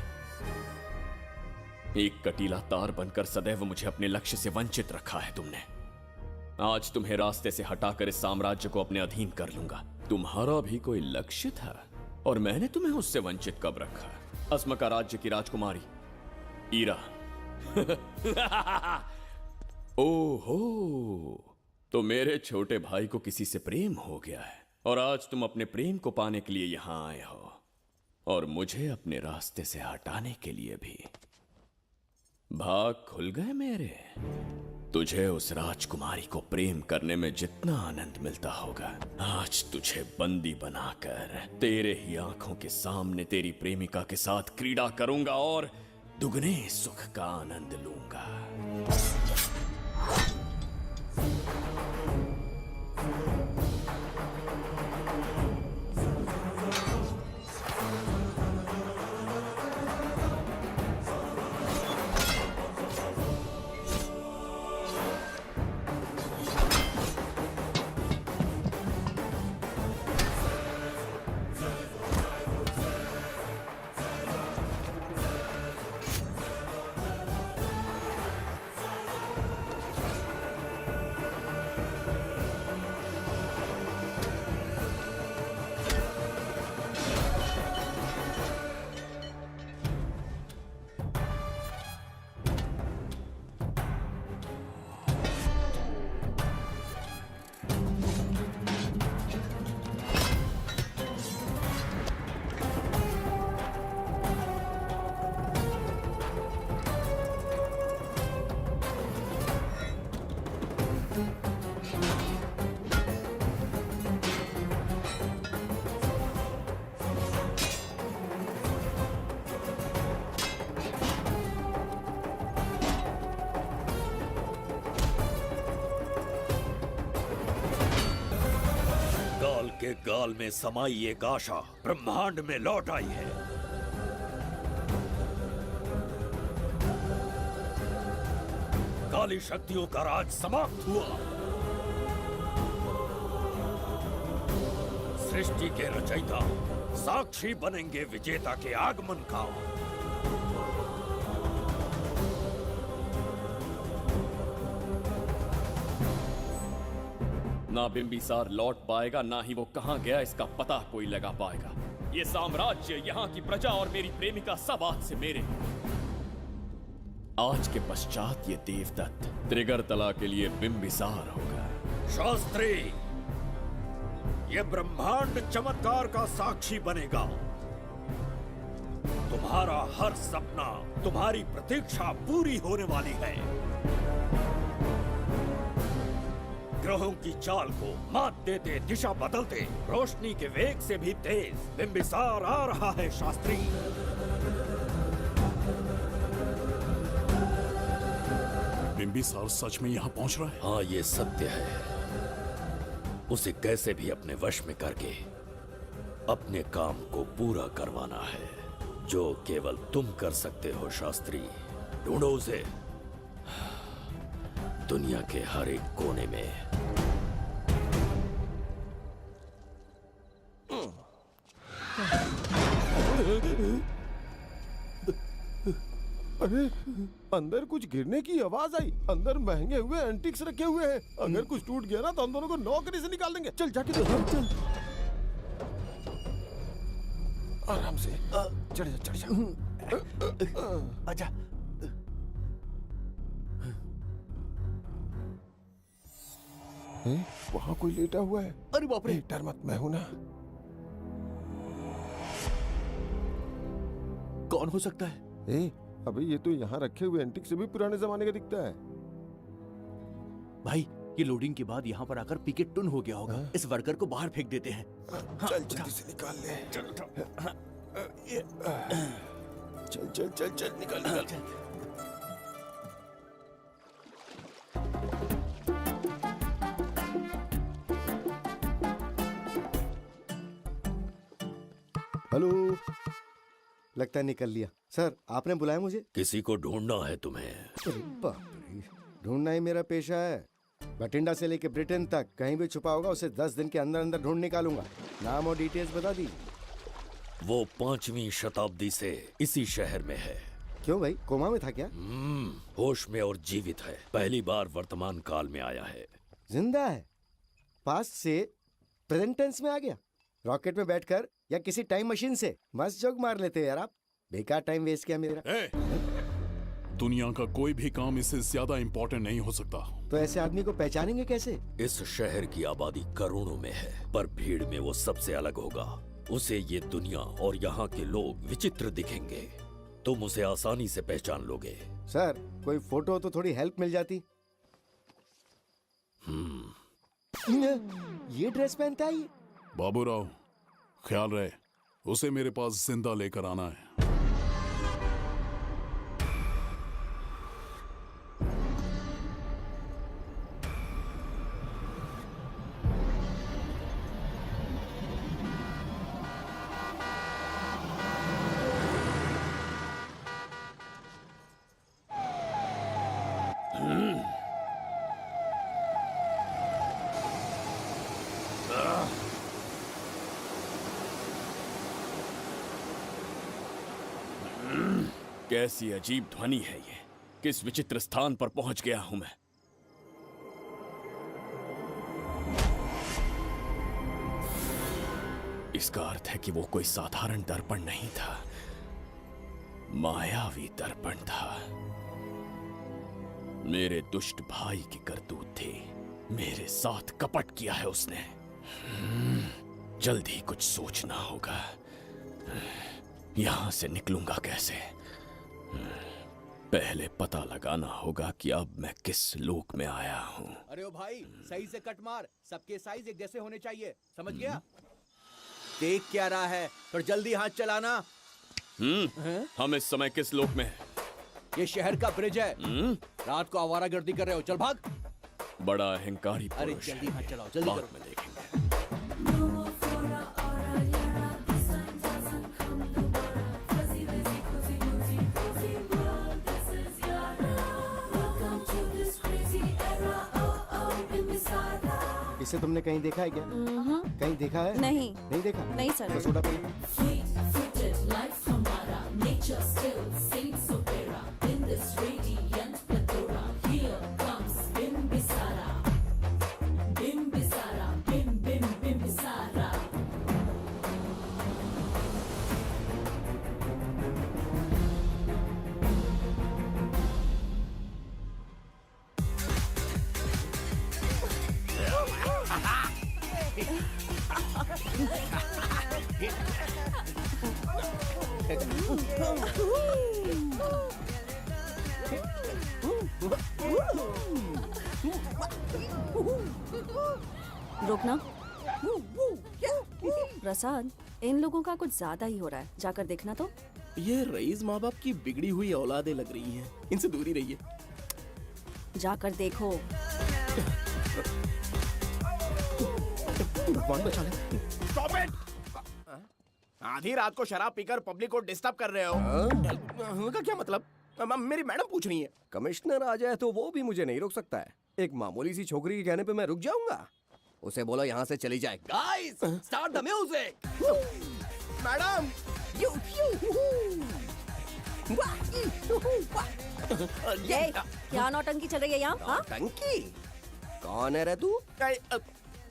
एक कटीला तार बनकर सदैव मुझे अपने लक्ष्य से वंचित रखा है तुमने। आज तुम्हें रास्ते से हटाकर इस साम्राज्य को अपने अधीन कर लूंगा। तुम्हारा भी कोई लक्ष्य था और मैंने तुम्हें उससे वंचित कब रखा? अस्मका राज्य की राजकुमारी ईरा। ओहो, तो मेरे छोटे भाई को किसी से प्रेम हो गया है और आज तुम अपने प्रेम को पाने के लिए यहां आए हो और मुझे अपने रास्ते से हटाने के लिए भी। भाग खुल गए मेरे। तुझे उस राजकुमारी को प्रेम करने में जितना आनंद मिलता होगा, आज तुझे बंदी बनाकर तेरे ही आंखों के सामने तेरी प्रेमिका के साथ क्रीड़ा करूंगा और दुगने सुख का आनंद लूंगा। के गाल में समाई एक आशा ब्रह्मांड में लौट आई है। काली शक्तियों का राज समाप्त हुआ। सृष्टि के रचयिता साक्षी बनेंगे विजेता के आगमन का। ना बिंबिसार लौट पाएगा, ना ही वो कहां गया इसका पता कोई लगा पाएगा। ये साम्राज्य, यहाँ की प्रजा और मेरी प्रेमिका सब आज से मेरे। आज के पश्चात ये देवदत्त त्रिगर्तला के लिए बिंबिसार होगा। शास्त्री, ये ब्रह्मांड चमत्कार का साक्षी बनेगा। तुम्हारा हर सपना, तुम्हारी प्रतीक्षा पूरी होने वाली है। ग्रहों की चाल को मात देते, दिशा बदलते, रोशनी के वेग से भी तेज बिंबिसार आ रहा है शास्त्री। बिंबिसार सच में यहाँ पहुँच रहा है? हाँ, ये सत्य है। उसे कैसे भी अपने वश में करके अपने काम को पूरा करवाना है, जो केवल तुम कर सकते हो शास्त्री। ढूंढो उसे दुनिया के हर एक कोने में। अरे, अंदर कुछ गिरने की आवाज आई। अंदर महंगे हुए एंटिक्स रखे हुए हैं। अगर कुछ टूट गया ना तो हम दोनों को नौकरी से निकाल देंगे। चल जाके देख। चल आराम से चढ़ जा, चढ़ जा। आजा। वहाँ कोई लेटा हुआ है। अरे बाप रे! डर मत, मैं हूं ना। कौन हो सकता है? अबे ये तो यहाँ रखे हुए एंटिक से भी पुराने जमाने का दिखता है। भाई, ये लोडिंग के बाद यहाँ पर आकर पिकेट टुन हो गया होगा। इस वर्कर को बाहर फेंक देते हैं। चल जल्दी से निकाल ले। चल चल चल चल निकाल निकाल। हेलो, लगता है निकल लिया। सर, आपने बुलाया मुझे? किसी को ढूंढना है तुम्हें। अरे बाप रे, ढूंढना ही मेरा पेशा है। बठिंडा से लेके ब्रिटेन तक कहीं भी छुपा होगा उसे 10 दिन के अंदर अंदर ढूंढ निकालूंगा। नाम और डिटेल्स बता दीजिए। वो 5वीं शताब्दी से इसी शहर में है। क्यों भाई, कोमा में था क्या? होश में और जीवित है। पहली बार वर्तमान काल में आया है। जिंदा है? पास्ट से प्रेजेंट टेंस में आ गया? रॉकेट में बैठकर या किसी टाइम मशीन से? मस्त जोक मार लेते हो यार आप। बेकार टाइम वेस्ट किया मेरा। दुनिया का कोई भी काम इससे ज्यादा इम्पोर्टेंट नहीं हो सकता। तो ऐसे आदमी को पहचानेंगे कैसे? इस शहर की आबादी करोड़ों में है, पर भीड़ में वो सबसे अलग होगा। उसे ये दुनिया और यहाँ के लोग विचित्र दिखेंगे। तुम उसे आसानी से पहचान लोगे। सर, कोई फोटो हो तो थोड़ी हेल्प मिल जाती। ये ड्रेस पहनता है ये? बाबूराव, ख्याल रहे, उसे मेरे पास जिंदा लेकर आना है। कैसी अजीब ध्वनि है ये। किस विचित्र स्थान पर पहुंच गया हूं मैं। इसका अर्थ है कि वो कोई साधारण दर्पण नहीं था, मायावी दर्पण था। मेरे दुष्ट भाई की करतूत थी। मेरे साथ कपट किया है उसने। जल्दी कुछ सोचना होगा। यहां से निकलूंगा कैसे? पहले पता लगाना होगा कि अब मैं किस लोक में आया हूँ। अरे ओ भाई, सही से कट मार। सबके साइज एक जैसे होने चाहिए, समझ गया? देख क्या रहा है? तो जल्दी हाथ चलाना। हम इस समय किस लोक में हैं? ये शहर का ब्रिज है। रात को आवारागर्दी कर रहे हो, चल भाग। बड़ा अहंकारी अरे पुरुष जल्दी है। हाथ चलाओ, जल्दी बाद करो। में देखेंगे। इसे तुमने कहीं देखा है क्या? कहीं देखा है? नहीं। नहीं देखा? नहीं सर। तो सोडा पी। रुकना। प्रसाद, इन लोगों का कुछ ज्यादा ही हो रहा है, जाकर देखना तो। ये रईस माँ बाप की बिगड़ी हुई औलादें लग रही हैं। इनसे दूर ही रहिए। जाकर देखो। भगवान बचा ले। Stop it! आधी रात को शराब पीकर पब्लिक को डिस्टर्ब कर रहे हो। का क्या मतलब? मेरी मैडम पूछ रही है। कमिश्नर आ जाए तो वो भी मुझे नहीं रोक सकता है। एक मामूली सी छोकरी के कहने पे मैं रुक जाऊंगा? उसे बोलो यहाँ से चली जाए। Guys, start the music. Madam, ये क्या नौटंकी चल रही है यहाँ? हाँ? टंकी? कौन है रे तू?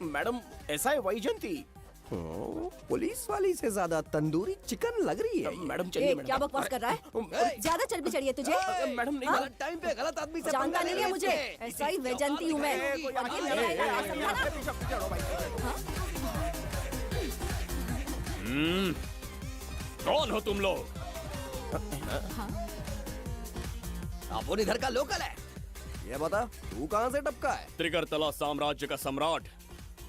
मैडम, ऐसा है वैजंती। पुलिस वाली से ज्यादा तंदूरी चिकन लग रही है। मैडम चलिए। क्या बकवास कर रहा है? ज्यादा चर्बी चढ़ी है तुझे? मैडम नहीं, हाँ? गलत टाइम पे गलत आदमी से जानता नहीं है मुझे, ऐसा ही वैजंती हूँ मैं। कौन हो तुम लोग? अपन इधर का लोकल है। ये बता, तू कहाँ से टपका है? त्रिगर्तला साम्राज्य का सम्राट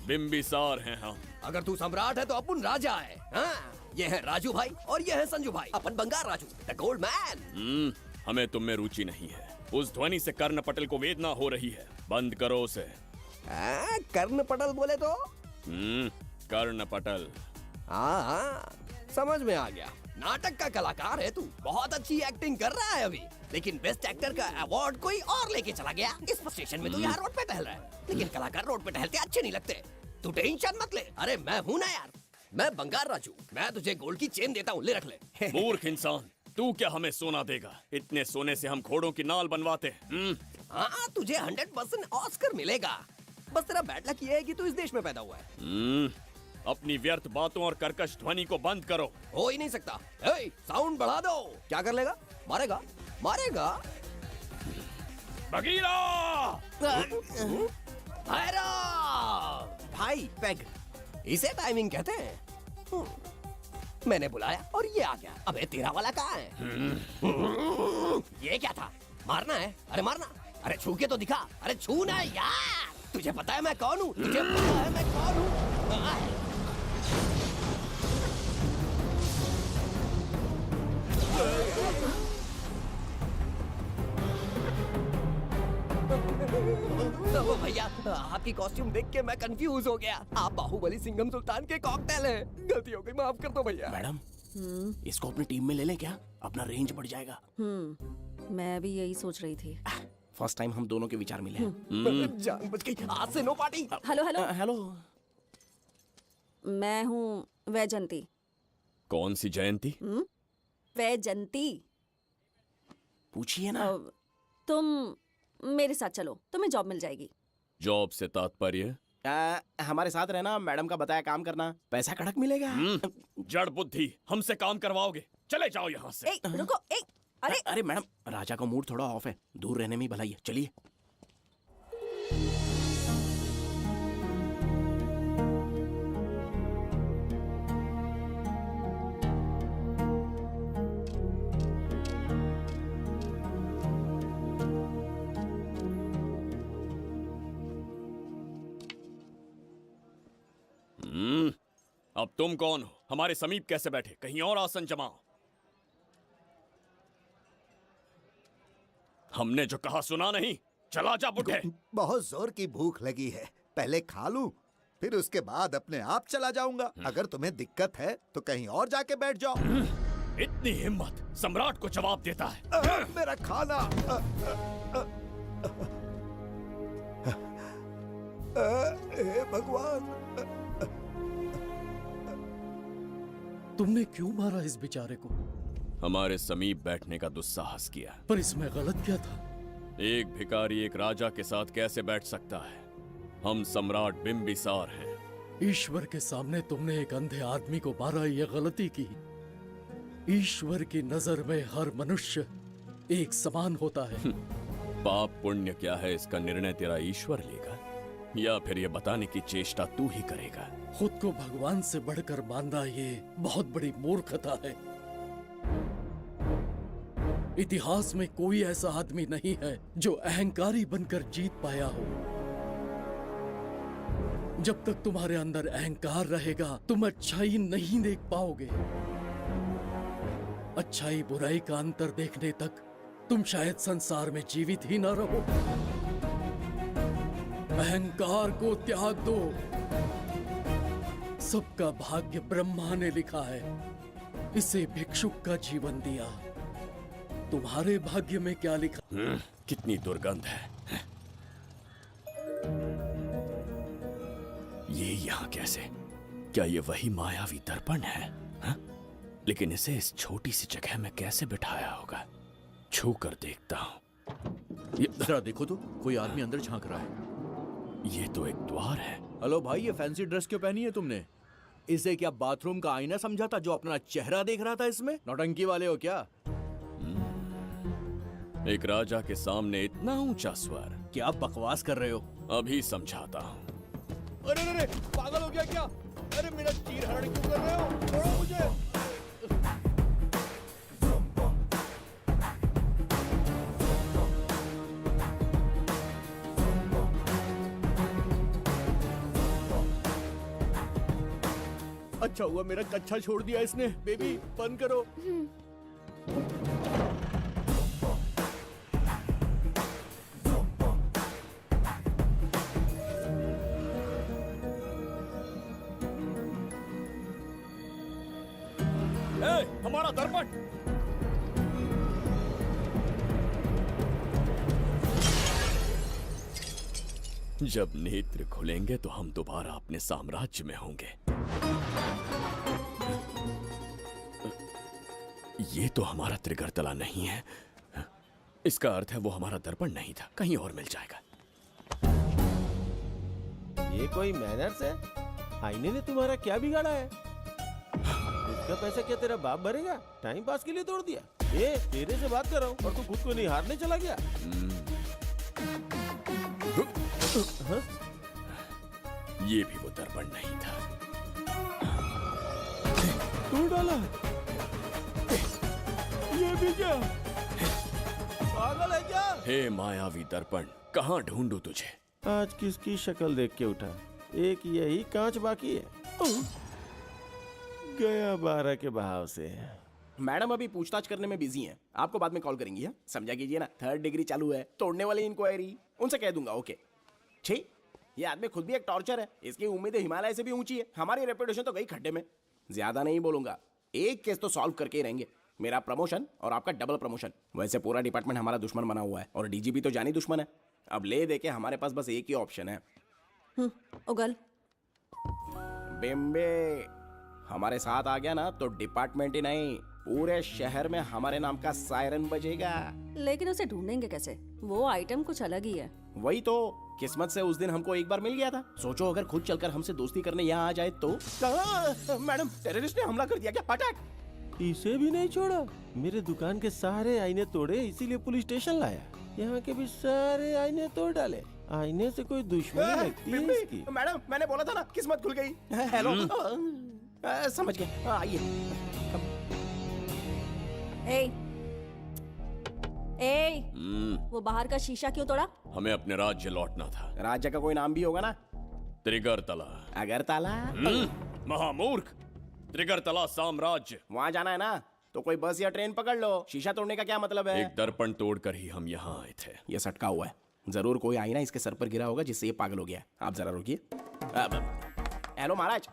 बिम्बिसार हैं हम। अगर तू सम्राट है तो अपन राजा है। हाँ? ये है राजू भाई और ये है संजू भाई, अपन बंगार राजू, द गोल्ड मैन। हमें तुम में रुचि नहीं है। उस ध्वनि से कर्ण पटल को वेदना हो रही है, बंद करो उसे। कर्ण पटल बोले तो? कर्ण पटल। हाँ, समझ में आ गया। नाटक का कलाकार है तू, बहुत अच्छी एक्टिंग कर रहा है अभी, लेकिन बेस्ट एक्टर का अवार्ड कोई और लेके चला गया। इस स्टेशन में तू यहाँ रोड पे टहल रहा है, लेकिन कलाकार रोड पे टहलते अच्छे नहीं लगते। तू टेंशन मत ले। अरे मैं हूँ ना यार, मैं बंगार राजू, मैं तुझे गोल्ड की चेन देता हूँ, ले रख ले। मूर्ख इंसान, तू क्या हमें सोना देगा? इतने सोने से हम घोड़ों की नाल बनवाते। हाँ, तुझे 100% ऑस्कर मिलेगा। बस तेरा बैड लक ये है कि तू इस देश में पैदा हुआ है। अपनी व्यर्थ बातों और कर्कश ध्वनि को बंद करो। हो ही नहीं सकता। साउंड बढ़ा दो। क्या कर लेगा? मारेगा? मारेगा? बगीरा! भाई पैग, इसे टाइमिंग कहते हैं। मैंने बुलाया और ये आ गया। अबे तेरा वाला कहाँ है? ये क्या था? मारना है? अरे मारना। अरे छू के तो दिखा। अरे छू ना यार। तुझे पता है मैं कौन हूँ? तुझे पता है मैं कौन हूँ? भैया, आपकी कॉस्ट्यूम देख के मैं कंफ्यूज हो गया। आप बाहुबली सिंघम सुल्तान के कॉकटेल हैं। गलती हो गई, माफ कर दो भैया। मैडम, इसको अपनी टीम में ले लें क्या? अपना रेंज बढ़ जाएगा। मैं भी यही सोच रही थी। फर्स्ट टाइम हम दोनों के विचार मिले। जान बच गई। आज से no party. Hello hello hello, मैं हूँ वैजंती। कौन सी जयंती? वैजंती। पूछिए ना। तुम मेरे साथ चलो, तुम्हें जॉब मिल जाएगी। जॉब से तात्पर्य? हमारे साथ रहना, मैडम का बताया काम करना, पैसा कड़क मिलेगा। जड़ बुद्धि, हमसे काम करवाओगे? चले जाओ यहाँ से। रुको। अरे मैडम, राजा का मूड थोड़ा ऑफ है, दूर रहने में ही भलाई है। चलिए। अब तुम कौन हो? हमारे समीप कैसे बैठे? कहीं और आसन जमाओ। हमने जो कहा सुना नहीं? चला जा बुढ़े। बहुत जोर की भूख लगी है, पहले खा लूं, फिर उसके बाद अपने आप चला जाऊंगा। अगर तुम्हें दिक्कत है तो कहीं और जाके बैठ जाओ। इतनी हिम्मत, सम्राट को जवाब देता है। मेरा खाना। हे भगवान, तुमने क्यों मारा इस बेचारे को? हमारे समीप बैठने का दुस्साहस किया। पर इसमें गलत क्या था? एक भिखारी एक राजा के साथ कैसे बैठ सकता है? हम सम्राट बिम्बिसार हैं। ईश्वर के सामने तुमने एक अंधे आदमी को मारा, ये गलती की। ईश्वर की नजर में हर मनुष्य एक समान होता है। पाप पुण्य क्या है, इसका निर्णय तेरा ईश्वर लेगा या फिर ये बताने की चेष्टा तू ही करेगा? खुद को भगवान से बढ़कर मानना ये बहुत बड़ी मूर्खता है। इतिहास में कोई ऐसा आदमी नहीं है जो अहंकारी बनकर जीत पाया हो। जब तक तुम्हारे अंदर अहंकार रहेगा तुम अच्छाई नहीं देख पाओगे। अच्छाई बुराई का अंतर देखने तक तुम शायद संसार में जीवित ही न रहो। अहंकार को त्याग दो। सबका भाग्य ब्रह्मा ने लिखा है, इसे भिक्षुक का जीवन दिया। तुम्हारे भाग्य में क्या लिखा? कितनी दुर्गंध है। ये यहाँ कैसे? क्या ये वही मायावी दर्पण है? हा? लेकिन इसे इस छोटी सी जगह में कैसे बिठाया होगा? छू कर देखता हूँ। ये जरा देखो तो, कोई आदमी अंदर झांक रहा है। ये तो एक द्वार है। हेलो भाई, ये फैंसी ड्रेस क्यों पहनी है तुमने? इसे क्या बाथरूम का आईना समझा था जो अपना चेहरा देख रहा था इसमें? नौटंकी वाले हो क्या? एक राजा के सामने इतना ऊंचा स्वर। क्या बकवास कर रहे हो? अभी समझाता हूँ। अरे अरे पागल हो गया क्या? अरे मेरा चीर हरण क्यों कर रहे हो? छोड़ो मुझे। अच्छा हुआ मेरा कच्छा छोड़ दिया इसने। बेबी बंद करो। हमारा दर्पण। जब नेत्र खुलेंगे तो हम दोबारा अपने साम्राज्य में होंगे। ये तो हमारा त्रिगर्तला नहीं है। इसका अर्थ है वो हमारा दर्पण नहीं था, कहीं और मिल जाएगा। ये कोई मैनर्स है? आईने ने तुम्हारा क्या बिगाड़ा है? इसका पैसा क्या तेरा बाप भरेगा? टाइम पास के लिए तोड़ दिया। ये तेरे से बात कर रहा हूँ और तू खुद को नहीं हारने चला गया। हाँ? ये भी वो दर्पण नहीं था। तू डाला? ये भी क्या? पागल है क्या? हे मायावी दर्पण, कहाँ ढूंढूं तुझे? आज किसकी शक्ल देख के उठा? एक यही कांच बाकी है। गया 12 के बहाव से। मैडम अभी पूछताछ करने में बिजी हैं। आपको बाद में कॉल करेंगी। है समझा कीजिए ना, 3rd डिग्री चालू है। तोड़ने वाली इंक्वायरी उनसे कह दूंगा। ओके छी, ये आदमी खुद भी एक टॉर्चर है। इसकी उम्मीदें हिमालय से भी ऊंची है। हमारी रेपुटेशन तो गई खड्डे में। ज्यादा नहीं बोलूंगा, एक केस तो सॉल्व करके ही रहेंगे। मेरा प्रमोशन और आपका डबल प्रमोशन। वैसे पूरा डिपार्टमेंट हमारा दुश्मन बना हुआ है और डीजीपी तो जानी दुश्मन है। अब ले दे के हमारे पास बस एक ही ऑप्शन है। उगल बिम्बे हमारे साथ आ गया ना तो डिपार्टमेंट ही नहीं, पूरे शहर में हमारे नाम का सायरन बजेगा। लेकिन उसे ढूंढेंगे कैसे? वो आइटम कुछ अलग ही है। वही तो, किस्मत से उस दिन हमको एक बार मिल गया था। सोचो अगर खुद चलकर हमसे दोस्ती करने यहाँ आ जाए तो। मैडम, टेररिस्ट ने हमला कर दिया क्या? पटाक! इसे भी नहीं छोड़ा। मेरे दुकान के सारे आईने तोड़े, इसीलिए पुलिस स्टेशन लाया। यहाँ के भी सारे आईने तोड़ डाले। आईने से कोई दुश्मनी लगती है इसकी? मैडम, मैंने बोला था ना, किस्मत खुल गई। हेलो, समझ गए। आइए। वो बाहर का शीशा क्यों तोड़ा? हमें अपने राज्य लौटना था। राज्य का कोई नाम भी होगा ना? त्रिगर्तला। अगरतला? महामूर्ख, त्रिगर्तला साम्राज्य। वहाँ जाना है ना तो कोई बस या ट्रेन पकड़ लो। शीशा तोड़ने का क्या मतलब है? एक दर्पण तोड़कर ही हम यहाँ आए थे। ये सटका हुआ है, जरूर कोई आईना इसके सर पर गिरा होगा जिससे ये पागल हो गया। आप जरा रुकिए। हेलो महाराज,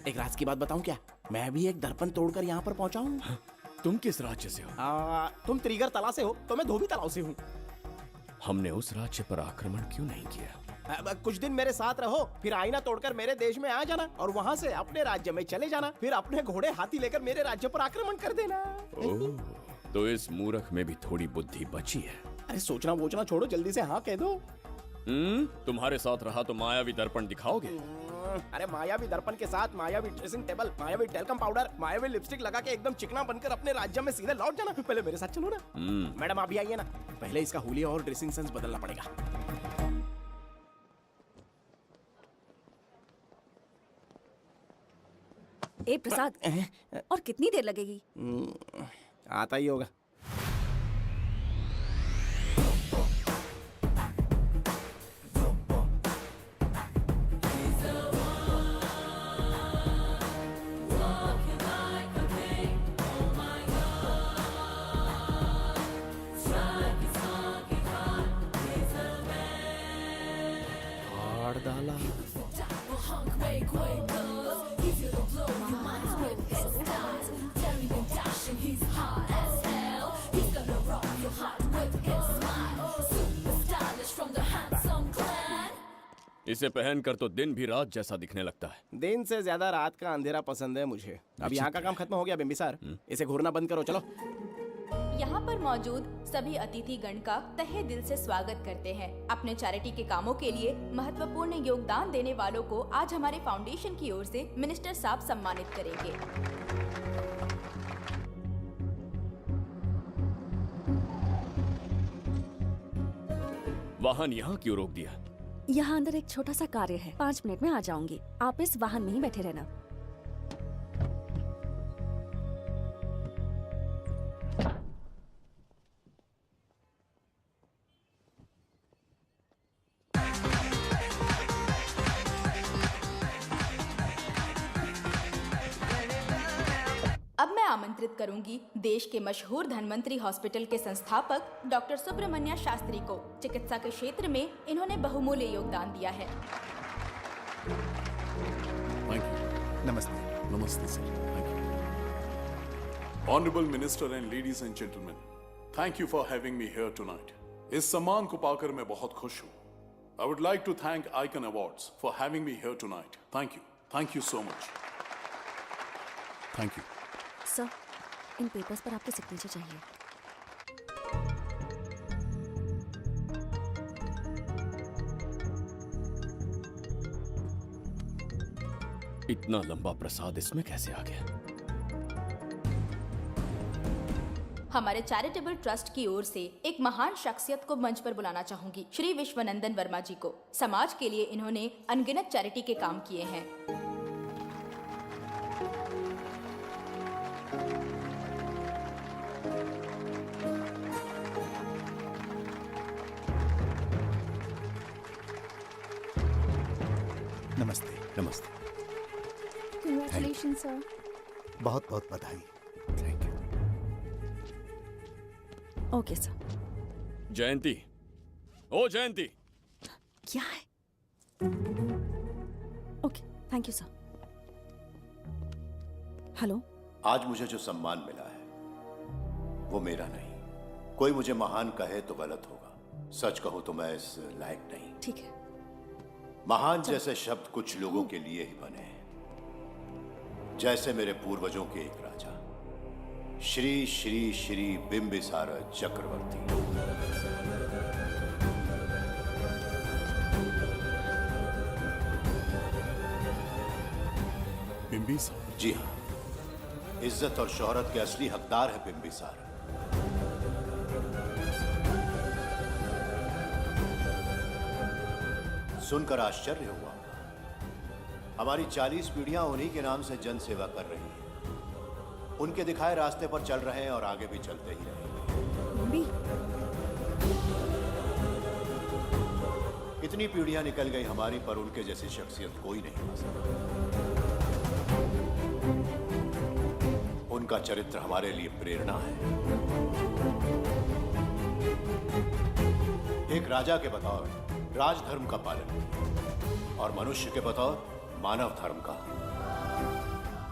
एक राज की बात बताऊं क्या? मैं भी एक दर्पण तोड़कर यहाँ पर पहुंचा हूँ। तुम किस राज्य से हो? तुम त्रिगर्तला से हो तो मैं धोबी तालाब से हूँ। हमने उस राज्य पर आक्रमण क्यों नहीं किया? कुछ दिन मेरे साथ रहो, फिर आईना तोड़कर मेरे देश में आ जाना और वहाँ से अपने राज्य में चले जाना। फिर अपने घोड़े हाथी लेकर मेरे राज्य पर आक्रमण कर देना। ओह, तो इस मूर्ख में भी थोड़ी बुद्धि बची है। अरे सोचना वोचना छोड़ो, जल्दी से हाँ कह दो। तुम्हारे साथ रहा तो मायावी दर्पण दिखाओगे? अरे मायावी दर्पण के साथ मायावी ड्रेसिंग टेबल, मायावी टेल्कम पाउडर, मायावी लिपस्टिक लगा के एकदम चिकना बनकर अपने राज्य में सीधे लौट जाना। पहले मेरे साथ चलो ना। मैडम आप भी आइए ना, पहले इसका हुलिया और ड्रेसिंग सेंस बदलना पड़ेगा। ए प्रसाद, और कितनी देर लगेगी? आता ही होगा। इसे पहनकर तो दिन भी रात जैसा दिखने लगता है। दिन से ज्यादा रात का अंधेरा पसंद है मुझे। अब यहाँ का काम खत्म हो गया बिम्बिसार, इसे घूरना बंद करो, चलो। यहाँ पर मौजूद सभी अतिथि गण का तहे दिल से स्वागत करते हैं। अपने चैरिटी के कामों के लिए महत्वपूर्ण योगदान देने वालों को आज हमारे फाउंडेशन की ओर से मिनिस्टर साहब सम्मानित करेंगे। वाहन यहाँ क्यों रोक दिया? यहाँ अंदर एक छोटा सा कार्य है, 5 मिनट में आ जाऊंगी। आप इस वाहन में ही बैठे रहना। अब मैं आमंत्रित करूंगी देश के मशहूर धन्वंतरी हॉस्पिटल के संस्थापक डॉक्टर सुब्रमण्य शास्त्री को। चिकित्सा के क्षेत्र में इन्होंने बहुमूल्य योगदान दिया है। नमस्ते। नमस्ते sir, thank you. Honourable minister and ladies and gentleman, thank you for having me here tonight. इस सम्मान को पाकर मैं बहुत खुश हूँ। I would like to thank Icon Awards for having me here tonight. Thank you so much. Thank you. Sir, इन पेपर्स पर आपके सिग्नेचर चाहिए। इतना लंबा प्रसाद इसमें कैसे आ गया? हमारे चैरिटेबल ट्रस्ट की ओर से एक महान शख्सियत को मंच पर बुलाना चाहूंगी, श्री विश्वनंदन वर्मा जी को। समाज के लिए इन्होंने अनगिनत चैरिटी के काम किए हैं। नमस्ते। नमस्ते। Congratulations, sir. बहुत बहुत बधाई। Thank you. Okay sir. Jayanti, ओ जयंती। क्या है? Okay, thank you sir. Hello. आज मुझे जो सम्मान मिला है वो मेरा नहीं। कोई मुझे महान कहे तो गलत होगा, सच कहूं तो मैं इस लायक नहीं। ठीक है। महान जैसे शब्द कुछ लोगों के लिए ही बने हैं, जैसे मेरे पूर्वजों के एक राजा श्री श्री श्री बिंबिसार चक्रवर्ती। बिंबिसार? जी हाँ, इज्जत और शोहरत के असली हकदार है बिंबिसार। सुनकर आश्चर्य हुआ। हमारी 40 पीढ़ियां उन्हीं के नाम से जन सेवा कर रही हैं। उनके दिखाए रास्ते पर चल रहे हैं और आगे भी चलते ही रहेंगे। इतनी पीढ़ियां निकल गई हमारी, पर उनके जैसी शख्सियत कोई नहीं पा सका। उनका चरित्र हमारे लिए प्रेरणा है। एक राजा के बतौर राजधर्म का पालन और मनुष्य के बतौर मानव धर्म का।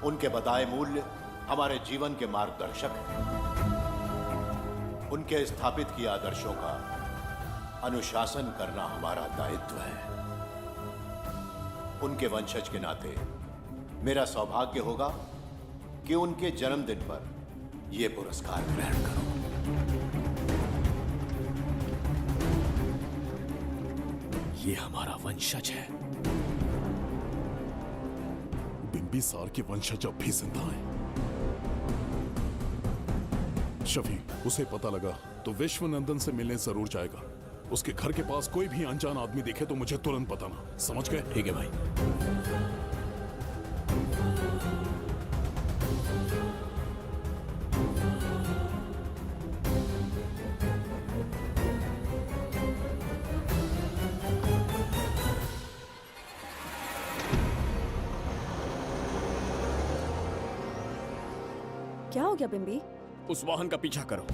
उनके बताए मूल्य हमारे जीवन के मार्गदर्शक हैं। उनके स्थापित किए आदर्शों का अनुशासन करना हमारा दायित्व है। उनके वंशज के नाते मेरा सौभाग्य होगा कि उनके जन्मदिन पर यह पुरस्कार ग्रहण करूं। ये हमारा वंशज है। बिंबिसार के वंशज अब भी जिंदा हैं। शफी, उसे पता लगा तो विश्वनंदन से मिलने जरूर जाएगा। उसके घर के पास कोई भी अनजान आदमी दिखे तो मुझे तुरंत बताना। समझ गए? ठीक है भाई। क्या हो गया बिम्बी? उस वाहन का पीछा करो।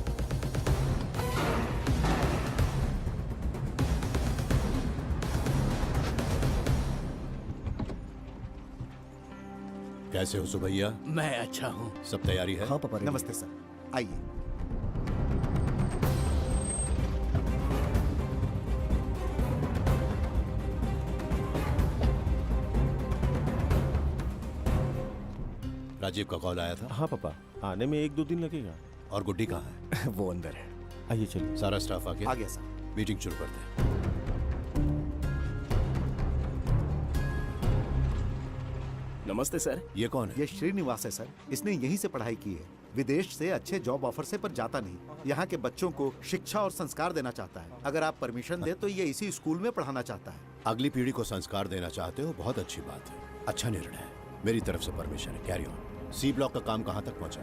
कैसे हो सुभैया? मैं अच्छा हूँ। सब तैयारी है? हाँ पापा। नमस्ते सर, आइए। राजीव का कॉल आया था? हाँ पापा, आने में 1-2 दिन लगेगा। और गुड्डी कहाँ है? वो अंदर है। आइए चलिए। सारा स्टाफ आ गया? आ गया सर। मीटिंग शुरू करते हैं। नमस्ते सर। ये कौन है? ये श्रीनिवास है सर। इसने यहीं से पढ़ाई की है। विदेश से अच्छे जॉब ऑफर से पर जाता नहीं। यहाँ के बच्चों को शिक्षा और संस्कार देना चाहता है। अगर आप परमिशन दे तो ये इसी स्कूल में पढ़ाना चाहता है। अगली पीढ़ी को संस्कार देना चाहते हो, बहुत अच्छी बात है। अच्छा निर्णय है। मेरी तरफ से परमिशन है। Carry on. सी ब्लॉक का काम कहाँ तक पहुँचा?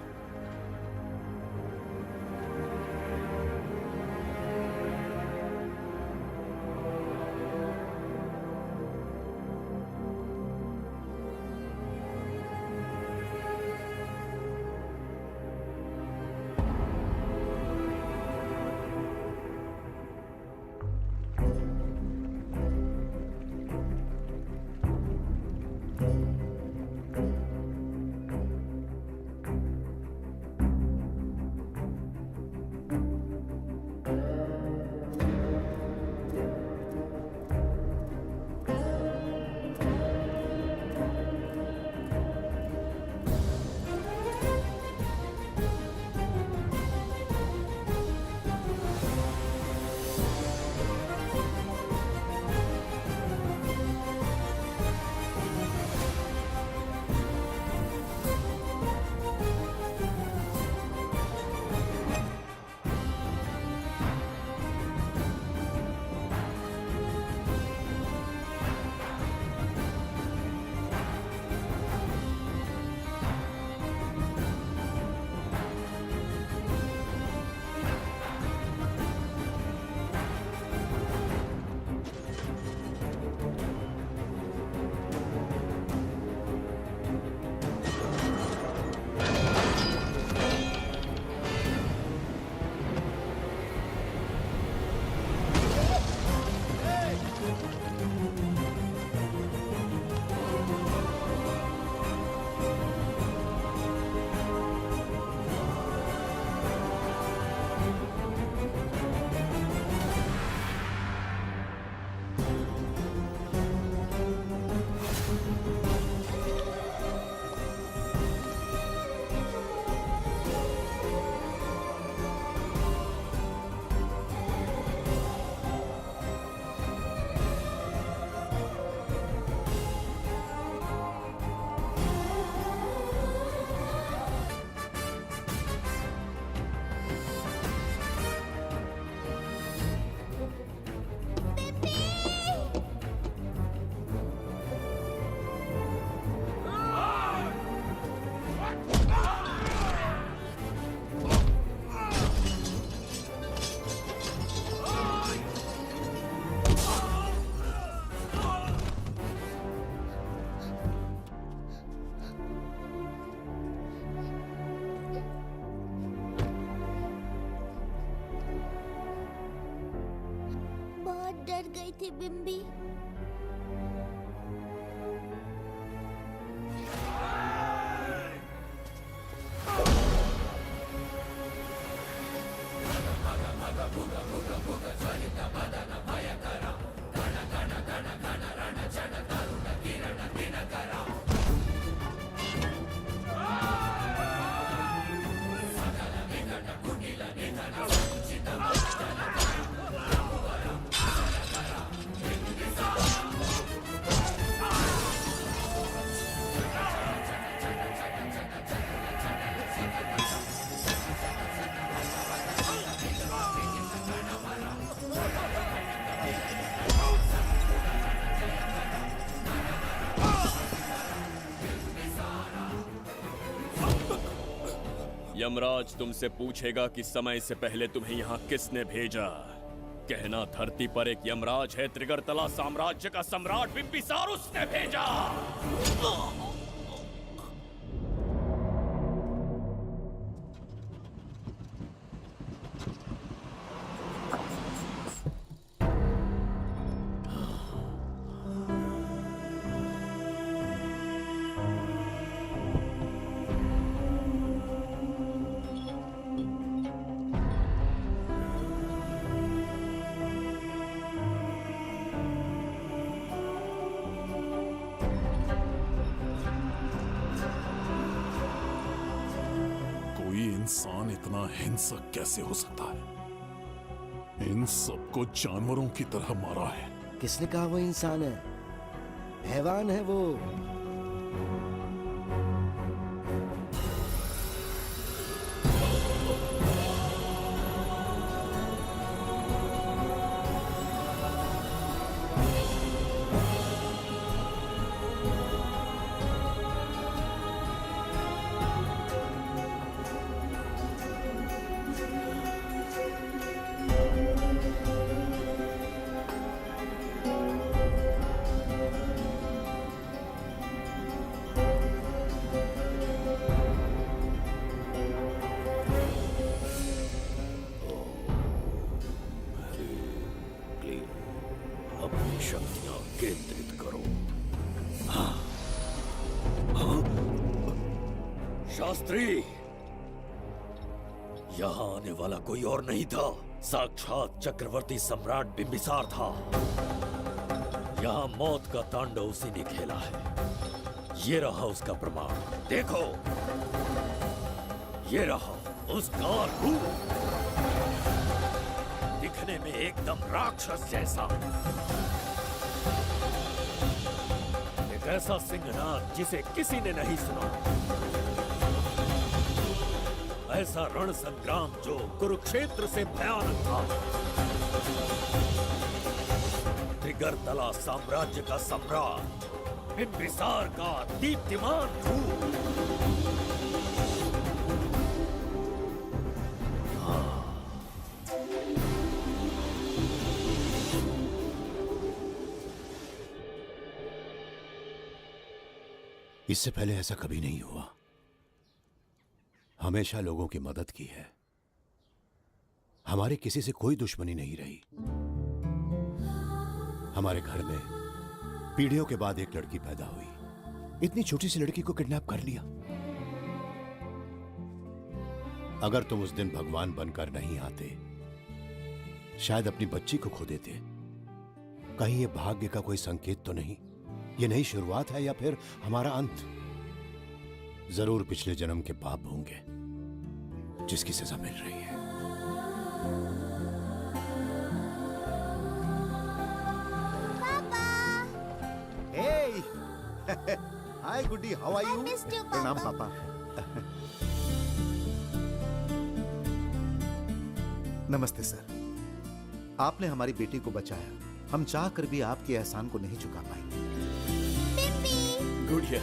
डर गई थी बिम्बी। यमराज तुमसे पूछेगा कि समय से पहले तुम्हें यहाँ किसने भेजा। कहना धरती पर एक यमराज है, त्रिगर्तला साम्राज्य का सम्राट बिम्बिसार उसने भेजा। इंसान इतना हिंसक कैसे हो सकता है? इन सबको जानवरों की तरह मारा है। किसने कहा वो इंसान है? हैवान है वो। अपनी शक्तियां केंद्रित करो। हाँ। हाँ? शास्त्री, यहां आने वाला कोई और नहीं था, साक्षात चक्रवर्ती सम्राट बिंबिसार था। यहां मौत का तांडव उसी ने खेला है। ये रहा उसका प्रमाण, देखो। ये रहा उसका रूप, दिखने में एकदम राक्षस जैसा। एक ऐसा सिंहनाद जिसे किसी ने नहीं सुना। ऐसा रण संग्राम जो कुरुक्षेत्र से भयानक था। त्रिगर्तला साम्राज्य का सम्राट बिंबिसार का दीप्तिमान रूप। इससे पहले ऐसा कभी नहीं हुआ। हमेशा लोगों की मदद की है। हमारे किसी से कोई दुश्मनी नहीं रही। हमारे घर में पीढ़ियों के बाद एक लड़की पैदा हुई। इतनी छोटी सी लड़की को किडनैप कर लिया। अगर तुम उस दिन भगवान बनकर नहीं आते, शायद अपनी बच्ची को खो देते। कहीं ये भाग्य का कोई संकेत तो नहीं? ये नई शुरुआत है या फिर हमारा अंत? जरूर पिछले जन्म के पाप होंगे जिसकी सजा मिल रही है। हाय गुड्डी, हाउ आर यू? प्रणाम पापा। नमस्ते सर। आपने हमारी बेटी को बचाया। हम चाह कर भी आपके एहसान को नहीं चुका पाएंगे। गुड़िया।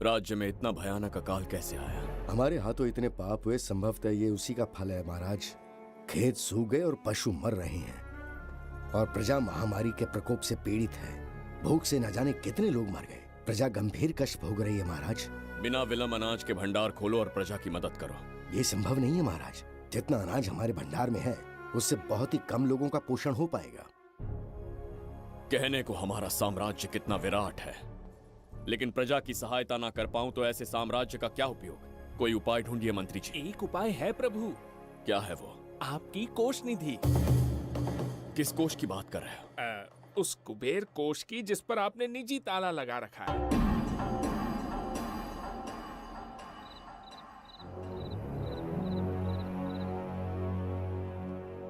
राज्य में इतना भयानक अकाल कैसे आया? हमारे हाथों इतने पाप हुए, संभवतः ये उसी का फल है महाराज। खेत सूख गए और पशु मर रहे हैं और प्रजा महामारी के प्रकोप से पीड़ित है। भूख से न जाने कितने लोग मर गए। प्रजा गंभीर कष्ट भोग रही है महाराज। बिना विलंब अनाज के भंडार खोलो और प्रजा की मदद करो। ये संभव नहीं है महाराज। जितना अनाज हमारे भंडार में है उससे बहुत ही कम लोगों का पोषण हो पाएगा। कहने को हमारा साम्राज्य कितना विराट है, लेकिन प्रजा की सहायता ना कर पाऊं तो ऐसे साम्राज्य का क्या उपयोग? कोई उपाय ढूंढिए मंत्री जी। एक उपाय है प्रभु। क्या है वो? आपकी कोष निधि। किस कोष की बात कर रहे हो? उस कुबेर कोष की जिस पर आपने निजी ताला लगा रखा है।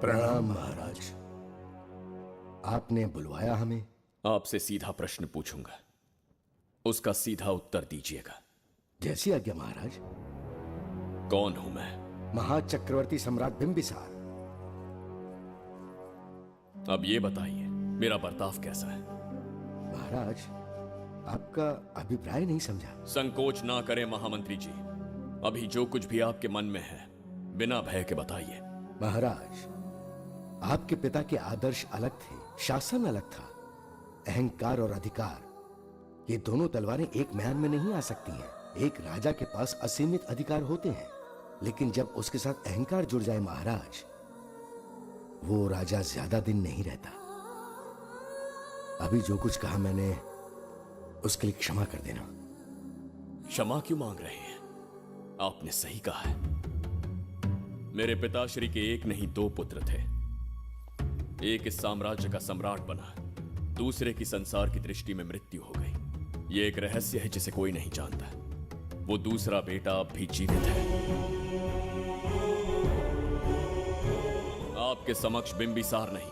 प्रणाम महाराज। आपने बुलवाया हमें? आपसे सीधा प्रश्न पूछूंगा, उसका सीधा उत्तर दीजिएगा। जैसी आज्ञा महाराज। कौन हूं मैं? महाचक्रवर्ती सम्राट बिंबिसार। अब ये बताइए मेरा बर्ताव कैसा है? महाराज, आपका अभिप्राय नहीं समझा। संकोच ना करें महामंत्री जी। अभी जो कुछ भी आपके मन में है बिना भय के बताइए। महाराज, आपके पिता के आदर्श अलग थे, शासन अलग था। अहंकार और अधिकार, ये दोनों तलवारें एक म्यान में नहीं आ सकती हैं। एक राजा के पास असीमित अधिकार होते हैं, लेकिन जब उसके साथ अहंकार जुड़ जाए महाराज, वो राजा ज्यादा दिन नहीं रहता। अभी जो कुछ कहा मैंने उसके लिए क्षमा कर देना। क्षमा क्यों मांग रहे हैं? आपने सही कहा है। मेरे पिताश्री के एक नहीं दो पुत्र थे। एक इस साम्राज्य का सम्राट बना, दूसरे की संसार की दृष्टि में मृत्यु हो गई। ये एक रहस्य है जिसे कोई नहीं जानता। वो दूसरा बेटा अब भी जीवित है। आपके समक्ष बिंबिसार नहीं,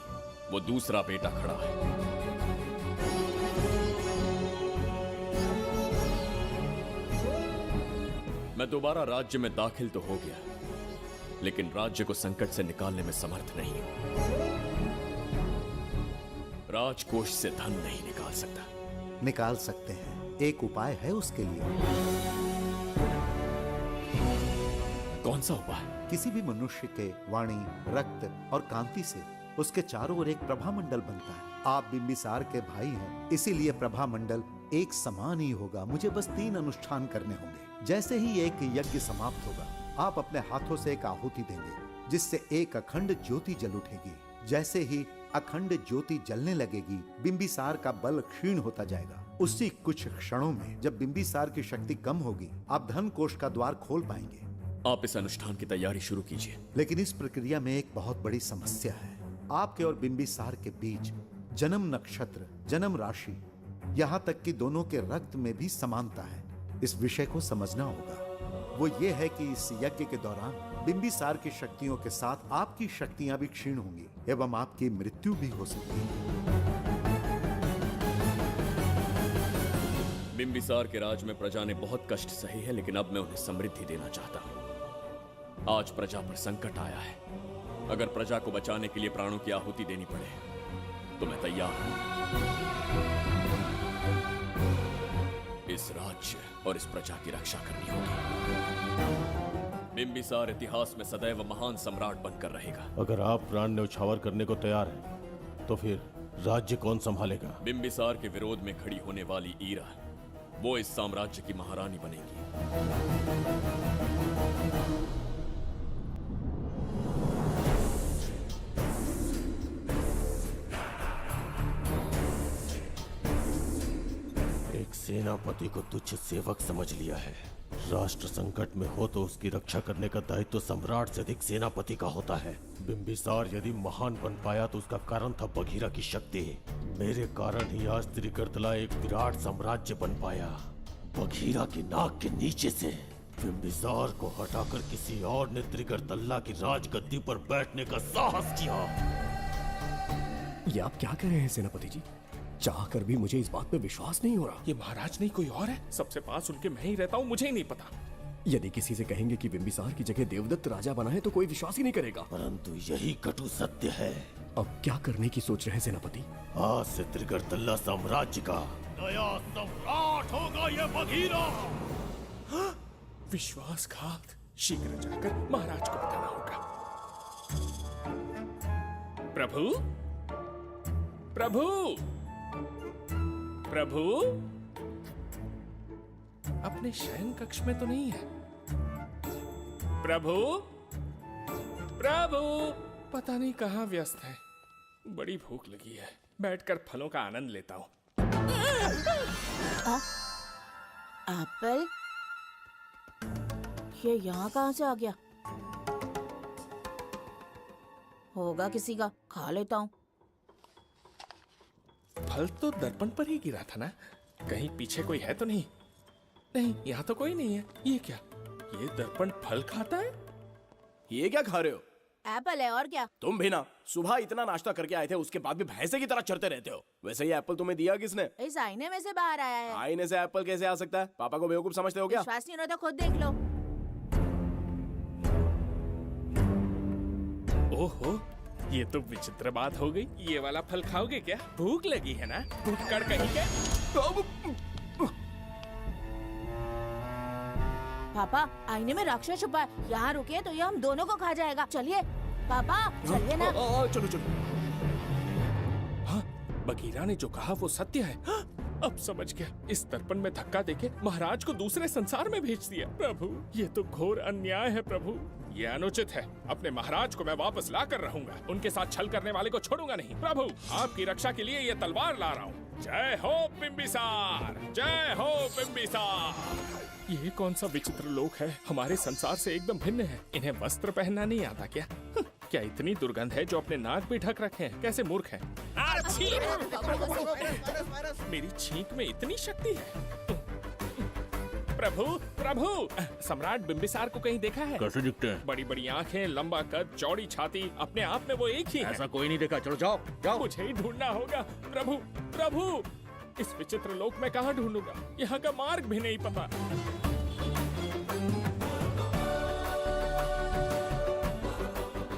वो दूसरा बेटा खड़ा है। मैं दोबारा राज्य में दाखिल तो हो गया, लेकिन राज्य को संकट से निकालने में समर्थ नहीं हूं। राजकोष से धन नहीं निकाल सकता। निकाल सकते हैं, एक उपाय है उसके लिए। कौन सा उपाय? किसी भी मनुष्य के वाणी, रक्त और कांति से उसके चारों ओर एक प्रभामंडल बनता है। आप बिंबिसार के भाई हैं, इसीलिए प्रभामंडल एक समान ही होगा। मुझे बस 3 अनुष्ठान करने होंगे। जैसे ही एक यज्ञ समाप्त होगा, आप अपने हाथों से एक आहुति देंगे, जिससे एक अखंड ज्योति जल उठेगी। जैसे ही अखंड ज्योति जलने लगेगी, बिंबिसार का बल क्षीण होता जाएगा। उसी कुछ क्षणों में जब बिंबिसार की शक्ति कम होगी, आप धन कोष का द्वार खोल पाएंगे। आप इस अनुष्ठान की तैयारी शुरू कीजिए। लेकिन इस प्रक्रिया में एक बहुत बड़ी समस्या है। आपके और बिंबिसार के बीच जन्म नक्षत्र, जन्म राशि, यहाँ तक कि दोनों के रक्त में भी समानता है। इस विषय को समझना होगा। वो ये है कि इस यज्ञ के दौरान बिंबिसार की शक्तियों के साथ आपकी शक्तियां भी क्षीण होंगी एवं आपकी मृत्यु भी हो सकती है। बिंबिसार के राज में प्रजा ने बहुत कष्ट सहे हैं, लेकिन अब मैं उन्हें समृद्धि देना चाहता हूं। आज प्रजा पर संकट आया है। अगर प्रजा को बचाने के लिए प्राणों की आहुति देनी पड़े तो मैं तैयार हूं। इस राज्य और इस प्रजा की रक्षा करनी होगी। बिंबिसार इतिहास में सदैव महान सम्राट बनकर रहेगा। अगर आप प्राण न्यौछावर करने को तैयार हैं, तो फिर राज्य कौन संभालेगा? बिंबिसार के विरोध में खड़ी होने वाली ईरा, वो इस साम्राज्य की महारानी बनेगी। सेनापति को तुच्छ सेवक समझ लिया है। राष्ट्र संकट में हो तो उसकी रक्षा करने का दायित्व तो सम्राट से अधिक सेनापति का होता है। बिंबिसार यदि महान बन पाया तो उसका कारण था बघीरा की शक्ति। मेरे कारण ही आज त्रिगर्तला एक विराट साम्राज्य बन पाया। बघीरा की नाक के नीचे से बिंबिसार को हटाकर किसी और ने त्रिगर्तला की राजगद्दी पर बैठने का साहस किया। ये आप क्या कह रहे हैं सेनापति जी? चाहकर भी मुझे इस बात पे विश्वास नहीं हो रहा। ये महाराज नहीं कोई और है। सबसे पास उनके मैं ही रहता हूँ, मुझे ही नहीं पता। यदि किसी से कहेंगे कि बिंबिसार की जगह देवदत्त राजा बना है तो कोई विश्वास ही नहीं करेगा। परंतु यही कटु सत्य है। अब क्या करने की सोच रहे हैं सेनापति? आज से त्रिगर्तला साम्राज्य का नया सम्राट होगा ये बघीरा। विश्वासघात। शीघ्र जाकर महाराज को बताना होगा। प्रभु, प्रभु, प्रभु, अपने शयन कक्ष में तो नहीं है। प्रभु, प्रभु, पता नहीं कहाँ व्यस्त है। बड़ी भूख लगी है, बैठकर फलों का आनंद लेता हूँ। एप्पल? ये यहाँ कहाँ से आ गया? होगा किसी का, खा लेता हूँ। फल तो दर्पण पर ही गिरा था ना? कहीं पीछे कोई है तो नहीं? नहीं, यहाँ तो कोई नहीं है। ये क्या? ये दर्पण फल खाता है? ये क्या खा रहे हो? एप्पल है और क्या? तुम भी ना सुबह इतना नाश्ता करके आए थे, उसके बाद भी भैंसे की तरह चरते रहते हो। वैसे ये एप्पल तुम्हें दिया किसने? इस आईने में से बाहर आया है। आईने से एप्पल कैसे आ सकता है? पापा को बेवकूफ समझते हो क्या? विश्वास नहीं हो रहा तो खुद देख लो। ओहो, ये तो विचित्र बात हो गई। ये वाला फल खाओगे क्या? भूख लगी है ना? भूखड़ कहीं के? पापा, आईने में राक्षस छुपा है। यहाँ रुके तो ये हम दोनों को खा जाएगा। चलिए पापा, चलिए ना। चलो चलो। हाँ, बघीरा ने जो कहा वो सत्य है। हाँ, अब समझ गया। इस दर्पण में धक्का देके महाराज को दूसरे संसार में भेज दिया। प्रभु, ये तो घोर अन्याय है। प्रभु, ये अनुचित है। अपने महाराज को मैं वापस ला कर रहूंगा। उनके साथ छल करने वाले को छोड़ूंगा नहीं। प्रभु, आपकी रक्षा के लिए ये तलवार ला रहा हूँ। जय हो बिम्बिसार, जय हो बिम्बिसार। ये कौन सा विचित्र लोक है, हमारे संसार से एकदम भिन्न है। इन्हें वस्त्र पहनना नहीं आता क्या? क्या इतनी दुर्गंध है जो अपने नाक भी ढक रखे हैं? कैसे मूर्ख हैं। मेरी छींक में इतनी शक्ति है। प्रभु, प्रभु, सम्राट बिम्बिसार को कहीं देखा है? कैसे दिखते हैं? बड़ी बड़ी आंखें, लंबा कद, चौड़ी छाती, अपने आप में वो एक ही है। ऐसा कोई नहीं देखा। चलो जाओ जाओ। मुझे ही ढूंढना होगा। प्रभु, प्रभु, इस विचित्र लोक में कहाँ ढूंढूंगा? यहाँ का मार्ग भी नहीं पता।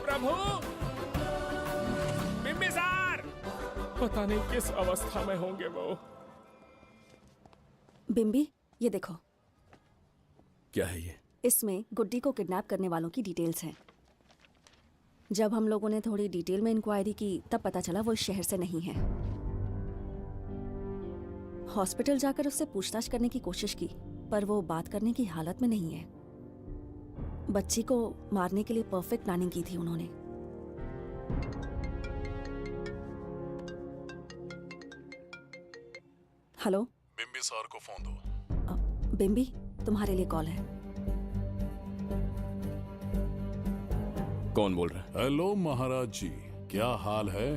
प्रभु, बिम्बिसार, पता नहीं किस अवस्था में होंगे वो। बिम्बी, ये देखो। क्या है ये? इसमें गुड्डी को किडनैप करने वालों की डिटेल्स हैं। जब हम लोगों ने थोड़ी डिटेल में इंक्वायरी की तब पता चला वो इस शहर से नहीं है। हॉस्पिटल जाकर उससे पूछताछ करने की कोशिश की पर वो बात करने की हालत में नहीं है। बच्ची को मारने के लिए परफेक्ट प्लानिंग की थी उन्होंने। हेलो, बिम्बिसार को फोन दो। बिम्बी, तुम्हारे लिए कॉल है। कौन बोल रहा है? हेलो महाराज जी, क्या हाल है?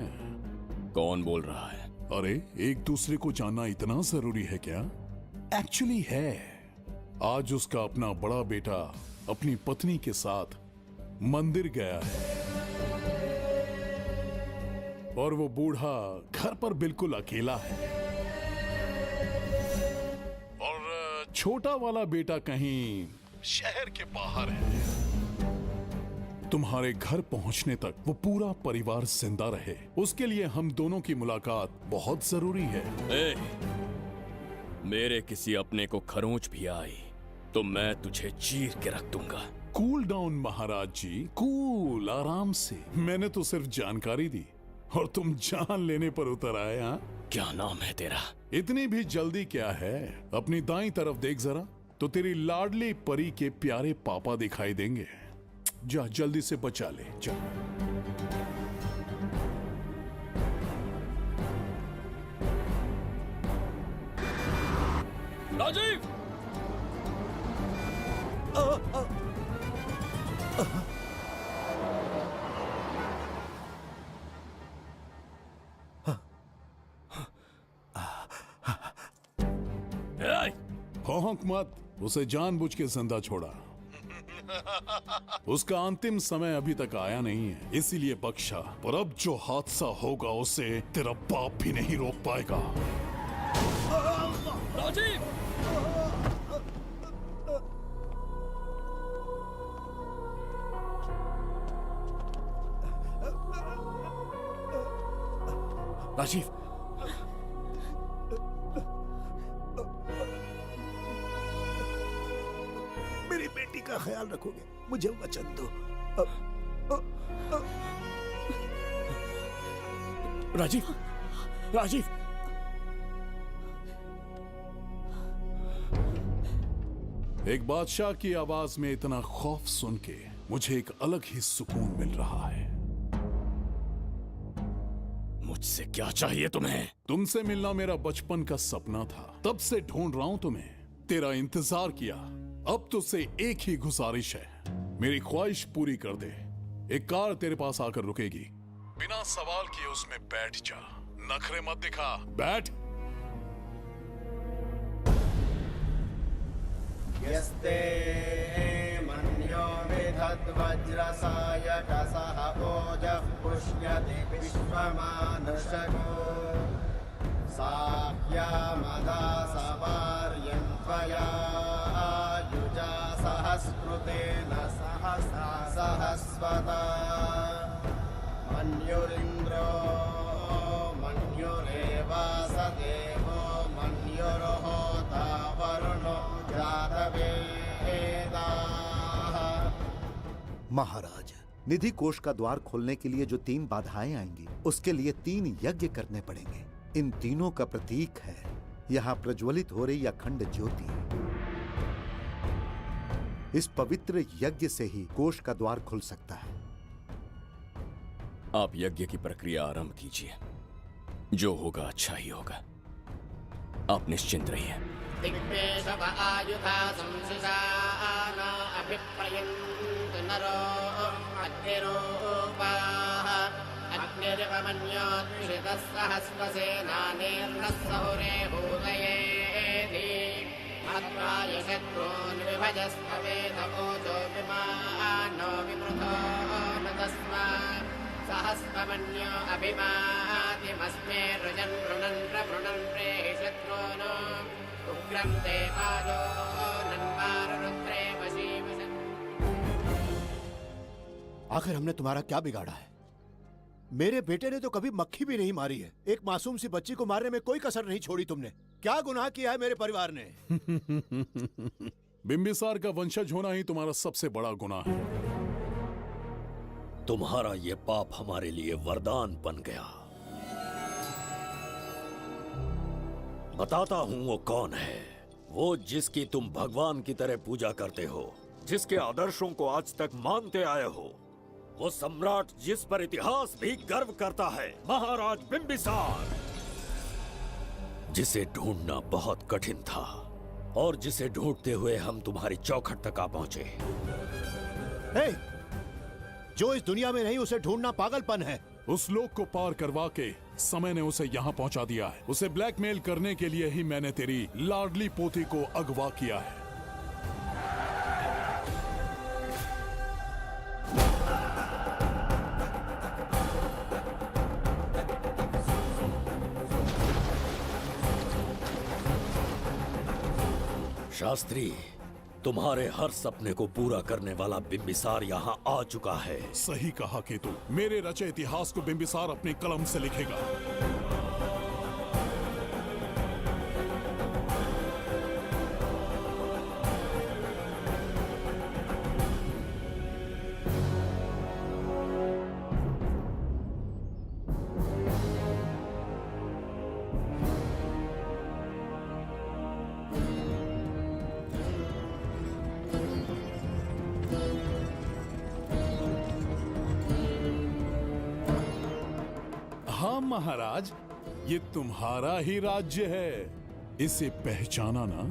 कौन बोल रहा है? अरे, एक दूसरे को जानना इतना जरूरी है क्या? एक्चुअली है। आज उसका अपना बड़ा बेटा अपनी पत्नी के साथ मंदिर गया है और वो बूढ़ा घर पर बिल्कुल अकेला है और छोटा वाला बेटा कहीं शहर के बाहर है। तुम्हारे घर पहुंचने तक वो पूरा परिवार जिंदा रहे, उसके लिए हम दोनों की मुलाकात बहुत जरूरी है। मेरे किसी अपने को खरोंच भी आई तो मैं तुझे चीर के रख दूंगा। कूल डाउन महाराज जी, कूल, आराम से। मैंने तो सिर्फ जानकारी दी और तुम जान लेने पर उतर आए। हाँ, क्या नाम है तेरा? इतनी भी जल्दी क्या है? अपनी दाईं तरफ देख जरा तो तेरी लाडली परी के प्यारे पापा दिखाई देंगे। जा, जल्दी से बचा ले, जा। राजीव! भौंक मत, उसे जानबूझ के जिंदा छोड़ा। उसका अंतिम समय अभी तक आया नहीं है, इसीलिए बख्शा। पर अब जो हादसा होगा उसे तेरा बाप भी नहीं रोक पाएगा। राजीव! राजीव, मेरी बेटी का ख्याल रखोगे? मुझे वचन दो। राजीव, राजीव! एक बादशाह की आवाज में इतना खौफ सुन के मुझे एक अलग ही सुकून मिल रहा है। मुझसे क्या चाहिए तुम्हें? तुमसे मिलना मेरा बचपन का सपना था, तब से ढूंढ रहा हूं तुम्हें, तेरा इंतजार किया। अब तुझसे एक ही गुजारिश है, मेरी ख्वाहिश पूरी कर दे। एक कार तेरे पास आकर रुकेगी, बिना सवाल किए उसमें बैठ जा, नखरे मत दिखा, बैठ। यस्ते मन्यो विधद्वज्रसायकसः ओजः पुष्यति विश्वमानुषको साह्यामदा सवार्यं त्वया युजा सहस्कृतेन सहसा सहस्वता मन्युरिन्द्रो मन्युरेवास देवो मन्युर्होता वरुणो महाराज, निधि कोष का द्वार खोलने के लिए जो 3 बाधाएं आएंगी, उसके लिए 3 यज्ञ करने पड़ेंगे। इन तीनों का प्रतीक है यहाँ प्रज्वलित हो रही अखंड ज्योति। इस पवित्र यज्ञ से ही कोष का द्वार खुल सकता है। आप यज्ञ की प्रक्रिया आरंभ कीजिए। जो होगा अच्छा ही होगा। आप निश्चिंत रहिए। सहस्रमन्यो अभिमातिमस्मे रुजन् रुणन् प्रवृणन् प्रेषत्रोनो उग्रं ते पादो नन्वारुद्रे वशीवसन्। आखिर हमने तुम्हारा क्या बिगाड़ा है? मेरे बेटे ने तो कभी मक्खी भी नहीं मारी है। एक मासूम सी बच्ची को मारने में कोई कसर नहीं छोड़ी तुमने। क्या गुनाह किया है मेरे परिवार ने? बिंबिसार का वंशज होना ही तुम्हारा सबसे बड़ा गुनाह है। तुम्हारा ये पाप हमारे लिए वरदान बन गया। बताता हूं वो कौन है। वो जिसकी तुम भगवान की तरह पूजा करते हो, जिसके आदर्शों को आज तक मानते आए हो, वो सम्राट जिस पर इतिहास भी गर्व करता है, महाराज बिंबिसार, जिसे ढूंढना बहुत कठिन था और जिसे ढूंढते हुए हम तुम्हारी चौखट तक आ पहुंचे। जो इस दुनिया में नहीं उसे ढूंढना पागलपन है। उस लोक को पार करवा के समय ने उसे यहाँ पहुंचा दिया है। उसे ब्लैकमेल करने के लिए ही मैंने तेरी लाडली पोती को अगवा किया है। शास्त्री, तुम्हारे हर सपने को पूरा करने वाला बिंबिसार यहाँ आ चुका है। सही कहा केतु। मेरे रचे इतिहास को बिंबिसार अपनी कलम से लिखेगा। हाँ महाराज, ये तुम्हारा ही राज्य है। इसे पहचाना ना?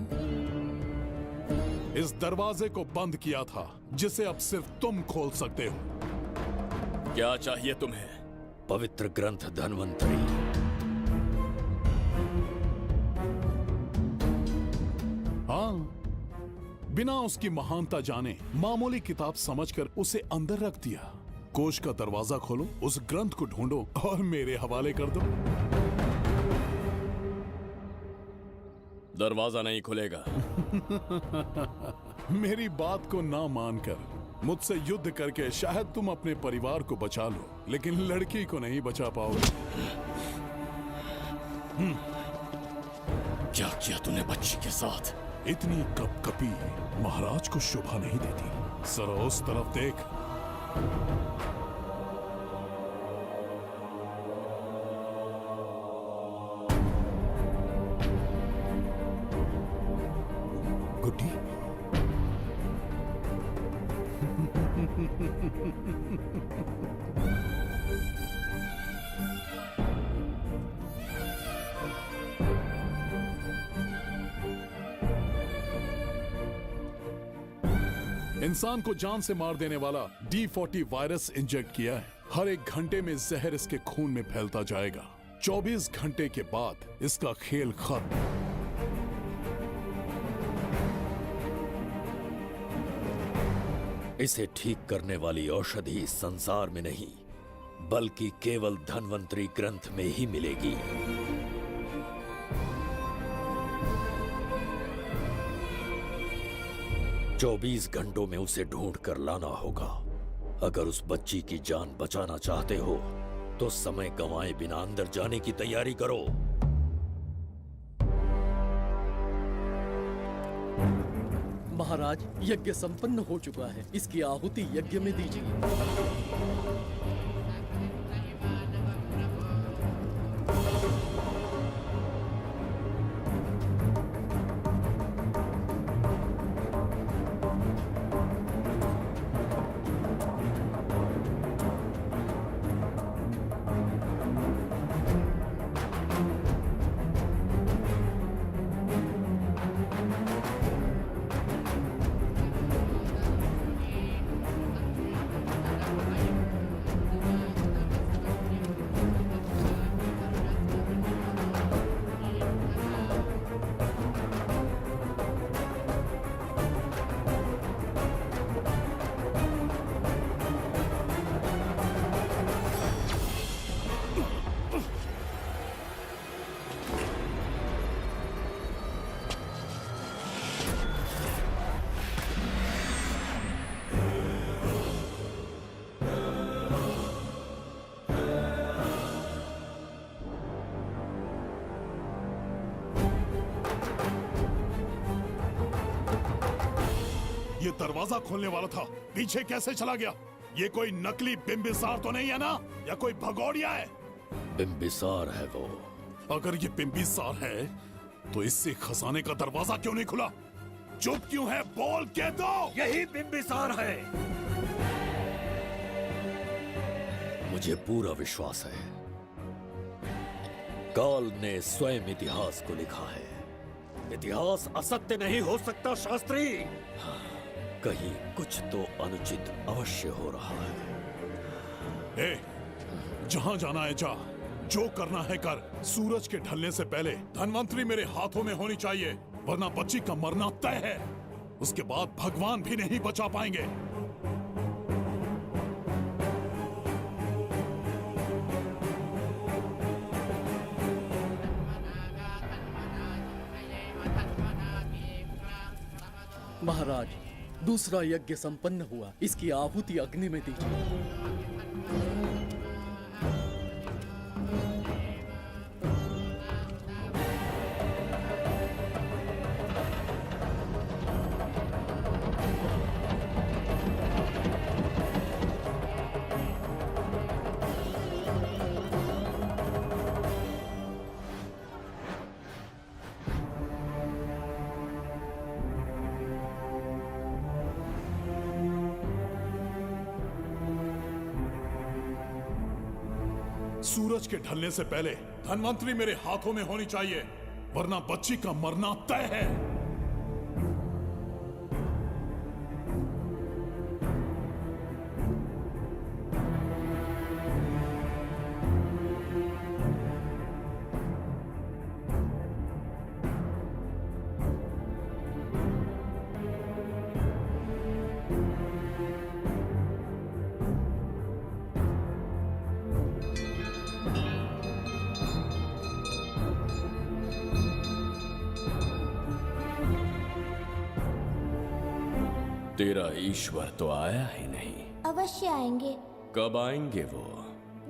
इस दरवाजे को बंद किया था जिसे अब सिर्फ तुम खोल सकते हो। क्या चाहिए तुम्हें? पवित्र ग्रंथ धन्वंतरी। हाँ, बिना उसकी महानता जाने मामूली किताब समझकर उसे अंदर रख दिया। कोष का दरवाजा खोलो, उस ग्रंथ को ढूंढो और मेरे हवाले कर दो। दरवाजा नहीं खुलेगा। मेरी बात को ना मानकर मुझसे युद्ध करके शायद तुम अपने परिवार को बचा लो, लेकिन लड़की को नहीं बचा पाओगे। क्या किया तूने बच्ची के साथ? इतनी कपकपी महाराज को शोभा नहीं देती। जरा उस तरफ देख। गुड्डी, इंसान को जान से मार देने वाला D40 वायरस इंजेक्ट किया है। हर एक घंटे में जहर इसके खून में फैलता जाएगा। 24 घंटे के बाद इसका खेल खत्म। इसे ठीक करने वाली औषधि संसार में नहीं, बल्कि केवल धन्वंतरी ग्रंथ में ही मिलेगी। चौबीस घंटों में उसे ढूंढ कर लाना होगा। अगर उस बच्ची की जान बचाना चाहते हो तो समय गंवाए बिना अंदर जाने की तैयारी करो। महाराज, यज्ञ संपन्न हो चुका है। इसकी आहुति यज्ञ में दीजिए। ये दरवाजा खोलने वाला था, पीछे कैसे चला गया? ये कोई नकली बिंबिसार तो नहीं है ना, या कोई भगोड़िया है? बिंबिसार है वो। अगर ये बिंबिसार है तो इससे खजाने का दरवाजा क्यों नहीं खुला? चुप क्यों है? बोल के दो। यही बिंबिसार है। मुझे पूरा विश्वास है, काल ने स्वयं इतिहास को लिखा है। इतिहास असत्य नहीं हो सकता शास्त्री। हाँ, कहीं कुछ तो अनुचित अवश्य हो रहा है। ए, जहां जाना है जा, जो करना है कर। सूरज के ढलने से पहले धनवंतरी मेरे हाथों में होनी चाहिए, वरना बच्ची का मरना तय है। उसके बाद भगवान भी नहीं बचा पाएंगे। महाराज, दूसरा यज्ञ संपन्न हुआ, इसकी आहुति अग्नि में दीजिए। सूरज के ढलने से पहले धनवंतरी मेरे हाथों में होनी चाहिए, वरना बच्ची का मरना तय है। तेरा ईश्वर तो आया ही नहीं। अवश्य आएंगे। कब आएंगे वो?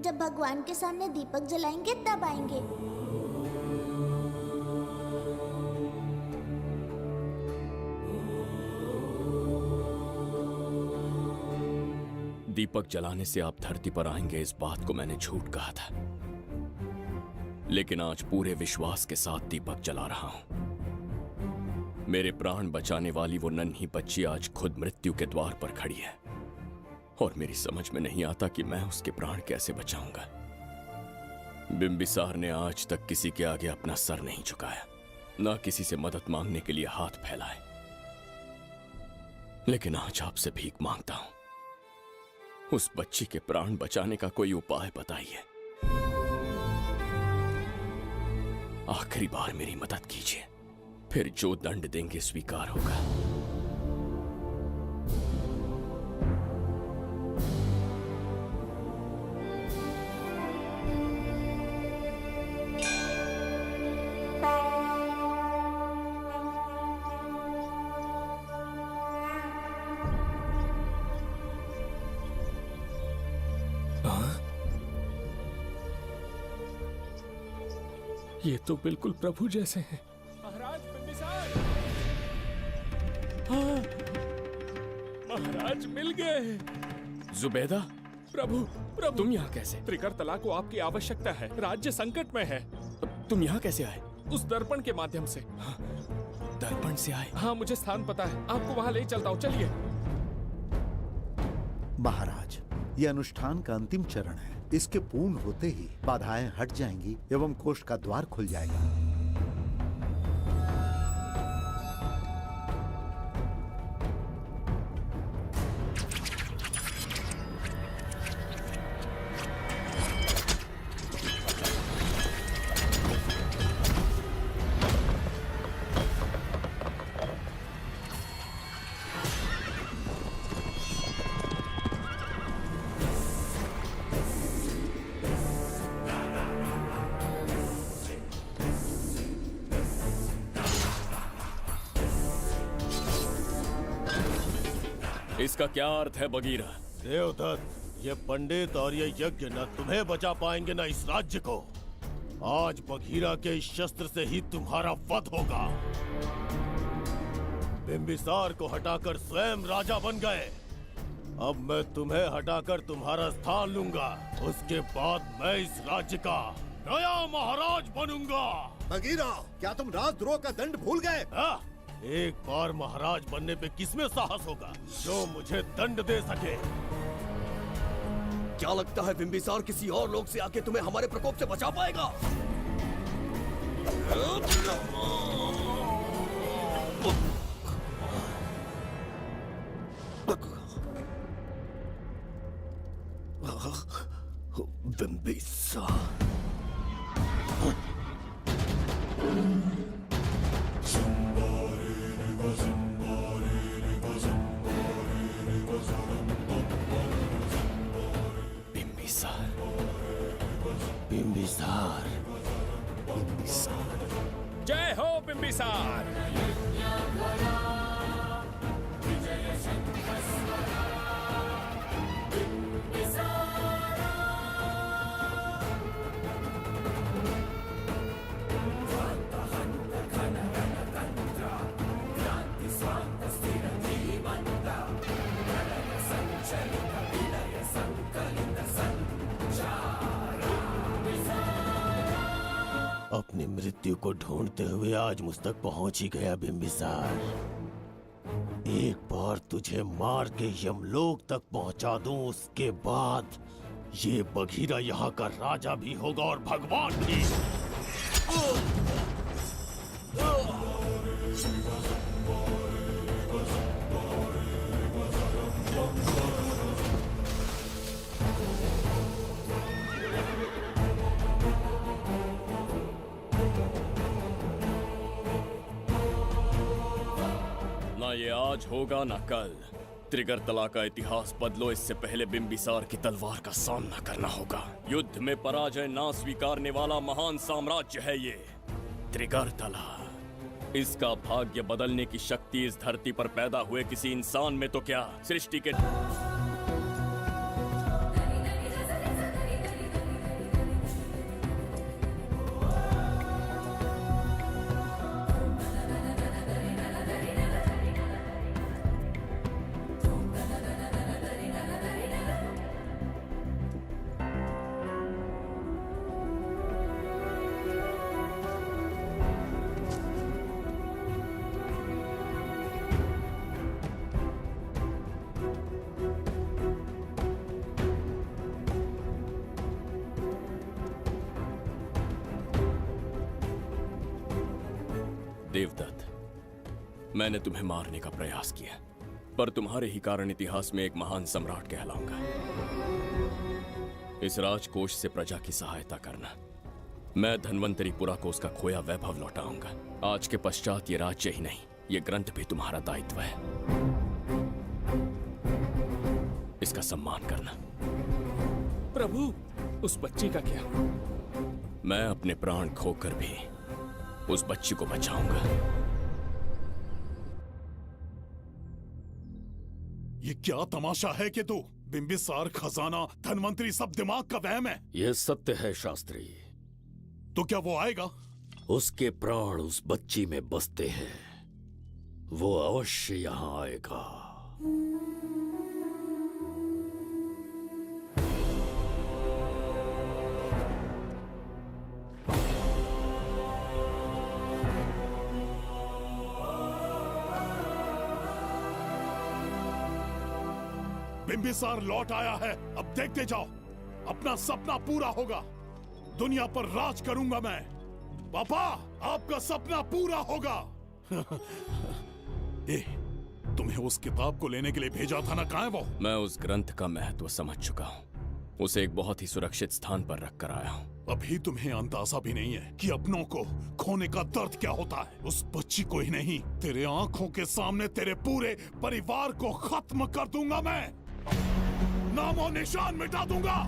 जब भगवान के सामने दीपक जलाएंगे तब आएंगे। दीपक जलाने से आप धरती पर आएंगे, इस बात को मैंने झूठ कहा था, लेकिन आज पूरे विश्वास के साथ दीपक जला रहा हूं। मेरे प्राण बचाने वाली वो नन्ही बच्ची आज खुद मृत्यु के द्वार पर खड़ी है, और मेरी समझ में नहीं आता कि मैं उसके प्राण कैसे बचाऊंगा। बिंबिसार ने आज तक किसी के आगे अपना सर नहीं झुकाया, ना किसी से मदद मांगने के लिए हाथ फैलाए, लेकिन आज आपसे भीख मांगता हूं। उस बच्ची के प्राण बचाने का कोई उपाय बताइए। आखिरी बार मेरी मदद कीजिए, फिर जो दंड देंगे स्वीकार होगा। ये तो बिल्कुल प्रभु जैसे हैं। महाराज बिंबिसार! हाँ, महाराज मिल गए। जुबैदा, प्रभु, प्रभु, तुम यहाँ कैसे? त्रिकर्तला को आपकी आवश्यकता है, राज्य संकट में है। तुम यहाँ कैसे आए? उस दर्पण के माध्यम से। हाँ, दर्पण से आए? हाँ, मुझे स्थान पता है, आपको वहाँ ले चलता हूँ, चलिए। महाराज, ये अनुष्ठान का अंतिम चरण है। इसके पूर्ण होते ही बाधाएं हट जाएंगी एवं कोष्ठ का द्वार खुल जाएगा। इसका क्या अर्थ है बगीरा? देवदत्त, ये पंडित और ये यज्ञ न तुम्हें बचा पाएंगे न इस राज्य को। आज बगीरा के इस शस्त्र से ही तुम्हारा वध होगा। बिंबिसार को हटाकर स्वयं राजा बन गए। अब मैं तुम्हें हटाकर तुम्हारा स्थान लूंगा। उसके बाद मैं इस राज्य का नया महाराज बनूंगा। बगीरा, क्या तुम राजद्रोह का दंड भूल गए? एक बार महाराज बनने पे किसमें साहस होगा जो मुझे दंड दे सके? क्या लगता है बिंबिसार किसी और लोग से आके तुम्हें हमारे प्रकोप से बचा पाएगा? बिंबिसार बिंबिसार जय हो बिंबिसार। अपनी मृत्यु को ढूंढते हुए आज मुझ तक पहुंच ही गया बिंबिसार। एक बार तुझे मार के यमलोक तक पहुंचा दूं, उसके बाद ये बघीरा यहाँ का राजा भी होगा और भगवान भी। ना ये आज होगा ना कल। त्रिगर्तला का इतिहास बदलो, इससे पहले बिंबिसार की तलवार का सामना करना होगा। युद्ध में पराजय ना स्वीकारने वाला महान साम्राज्य है ये त्रिगर्तला। इसका भाग्य बदलने की शक्ति इस धरती पर पैदा हुए किसी इंसान में तो क्या, सृष्टि के देवदत्त, मैंने तुम्हें मारने का प्रयास किया, पर तुम्हारे ही कारण इतिहास में एक महान सम्राट कहलाऊंगा। इस राजकोष से प्रजा की सहायता करना। मैं धन्वंतरीपुरा को उसका खोया वैभव लौटाऊंगा। आज के पश्चात ये राज्य ही नहीं, ये ग्रंथ भी तुम्हारा दायित्व है। इसका सम्मान करना। प्रभु, उस बच्ची का क्या? मैं अपने प्राण खोकर भी उस बच्ची को बचाऊंगा। ये क्या तमाशा है कि तू बिंबिसार, खजाना, धनवंतरी सब दिमाग का वहम है? यह सत्य है शास्त्री। तो क्या वो आएगा? उसके प्राण उस बच्ची में बसते हैं, वो अवश्य यहाँ आएगा। बिंबिसार लौट आया है, अब देखते जाओ, अपना सपना पूरा होगा। दुनिया पर राज करूंगा मैं। पापा, आपका सपना पूरा होगा। तुम्हें उस किताब को लेने के लिए भेजा था ना, कहाँ है वो? मैं उस ग्रंथ का महत्व समझ चुका हूँ। उसे एक बहुत ही सुरक्षित स्थान पर रख कर आया हूँ। अभी तुम्हें अंदाजा भी नहीं है कि अपनों को खोने का दर्द क्या होता है। उस बच्ची को ही नहीं, तेरे आंखों के सामने तेरे पूरे परिवार को खत्म कर दूंगा मैं। नामो निशान मिटा दूंगा।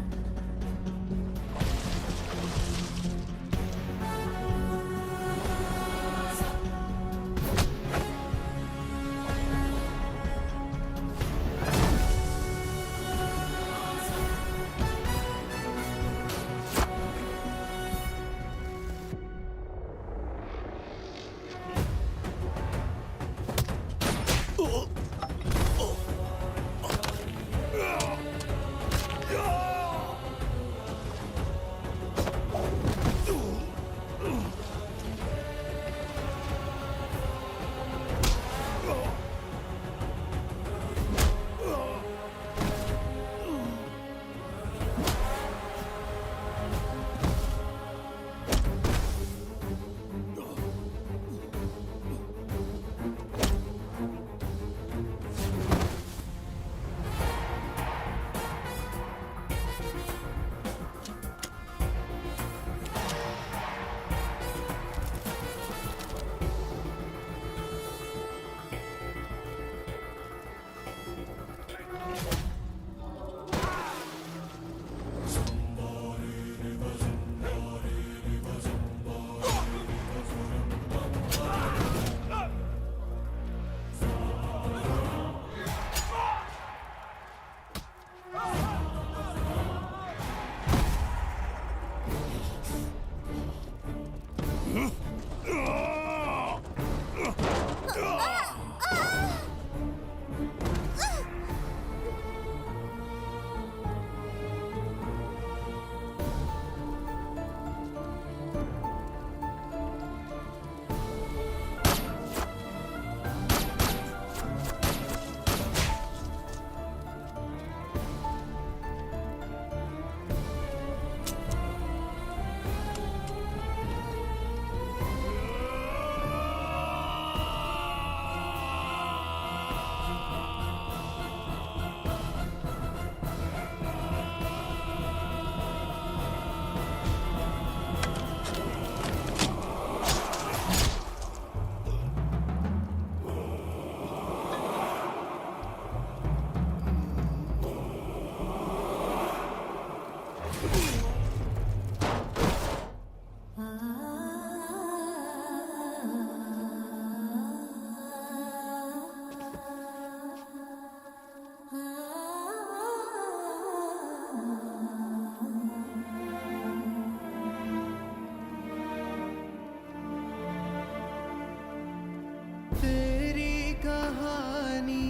तेरी कहानी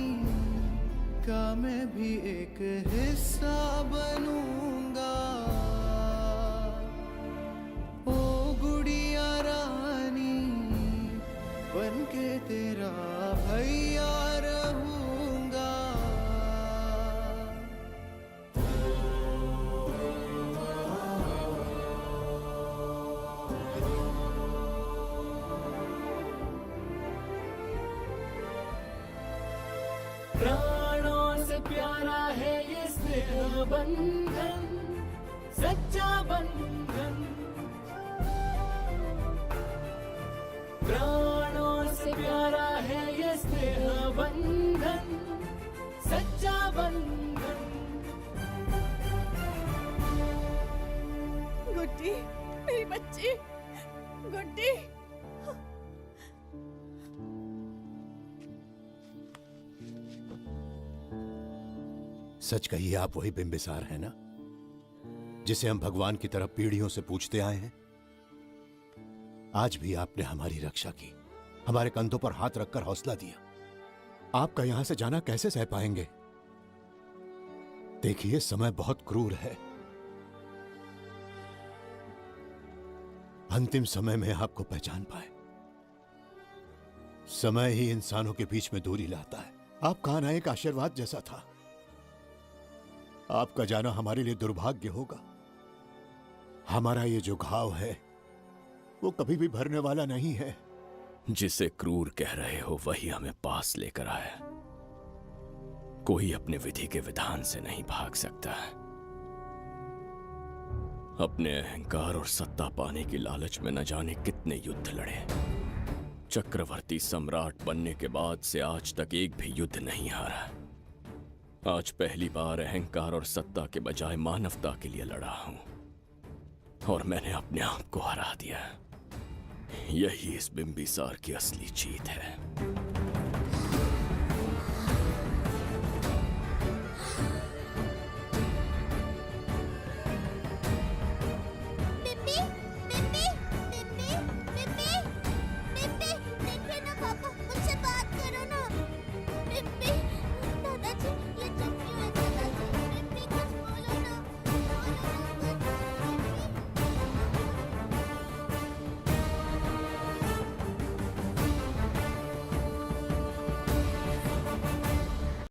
का मैं भी एक हिस्सा बनूंगा। ओ गुड़िया रानी बनके तेरा भैया रहूंगा। प्राणों से प्यारा है ये स्नेह बंधन, सच्चा बंधन। प्राणों से प्यारा है ये स्नेह बंधन, सच्चा बंधन। गुड्डी, मेरी बच्ची, गुड्डी। सच कहिए, आप वही बिंबिसार हैं ना, जिसे हम भगवान की तरफ पीढ़ियों से पूछते आए हैं? आज भी आपने हमारी रक्षा की, हमारे कंधों पर हाथ रखकर हौसला दिया। आपका यहां से जाना कैसे सह पाएंगे? देखिए, समय बहुत क्रूर है। अंतिम समय में आपको पहचान पाए। समय ही इंसानों के बीच में दूरी लाता है। आपका आना एक आशीर्वाद जैसा था। आपका जाना हमारे लिए दुर्भाग्य होगा। हमारा ये जो घाव है वो कभी भी भरने वाला नहीं है। जिसे क्रूर कह रहे हो वही हमें पास लेकर आया। कोई अपने विधि के विधान से नहीं भाग सकता। अपने अहंकार और सत्ता पाने की लालच में न जाने कितने युद्ध लड़े। चक्रवर्ती सम्राट बनने के बाद से आज तक एक भी युद्ध नहीं हारा। आज पहली बार अहंकार और सत्ता के बजाय मानवता के लिए लड़ा हूं, और मैंने अपने आप को हरा दिया। यही इस बिंबिसार की असली जीत है।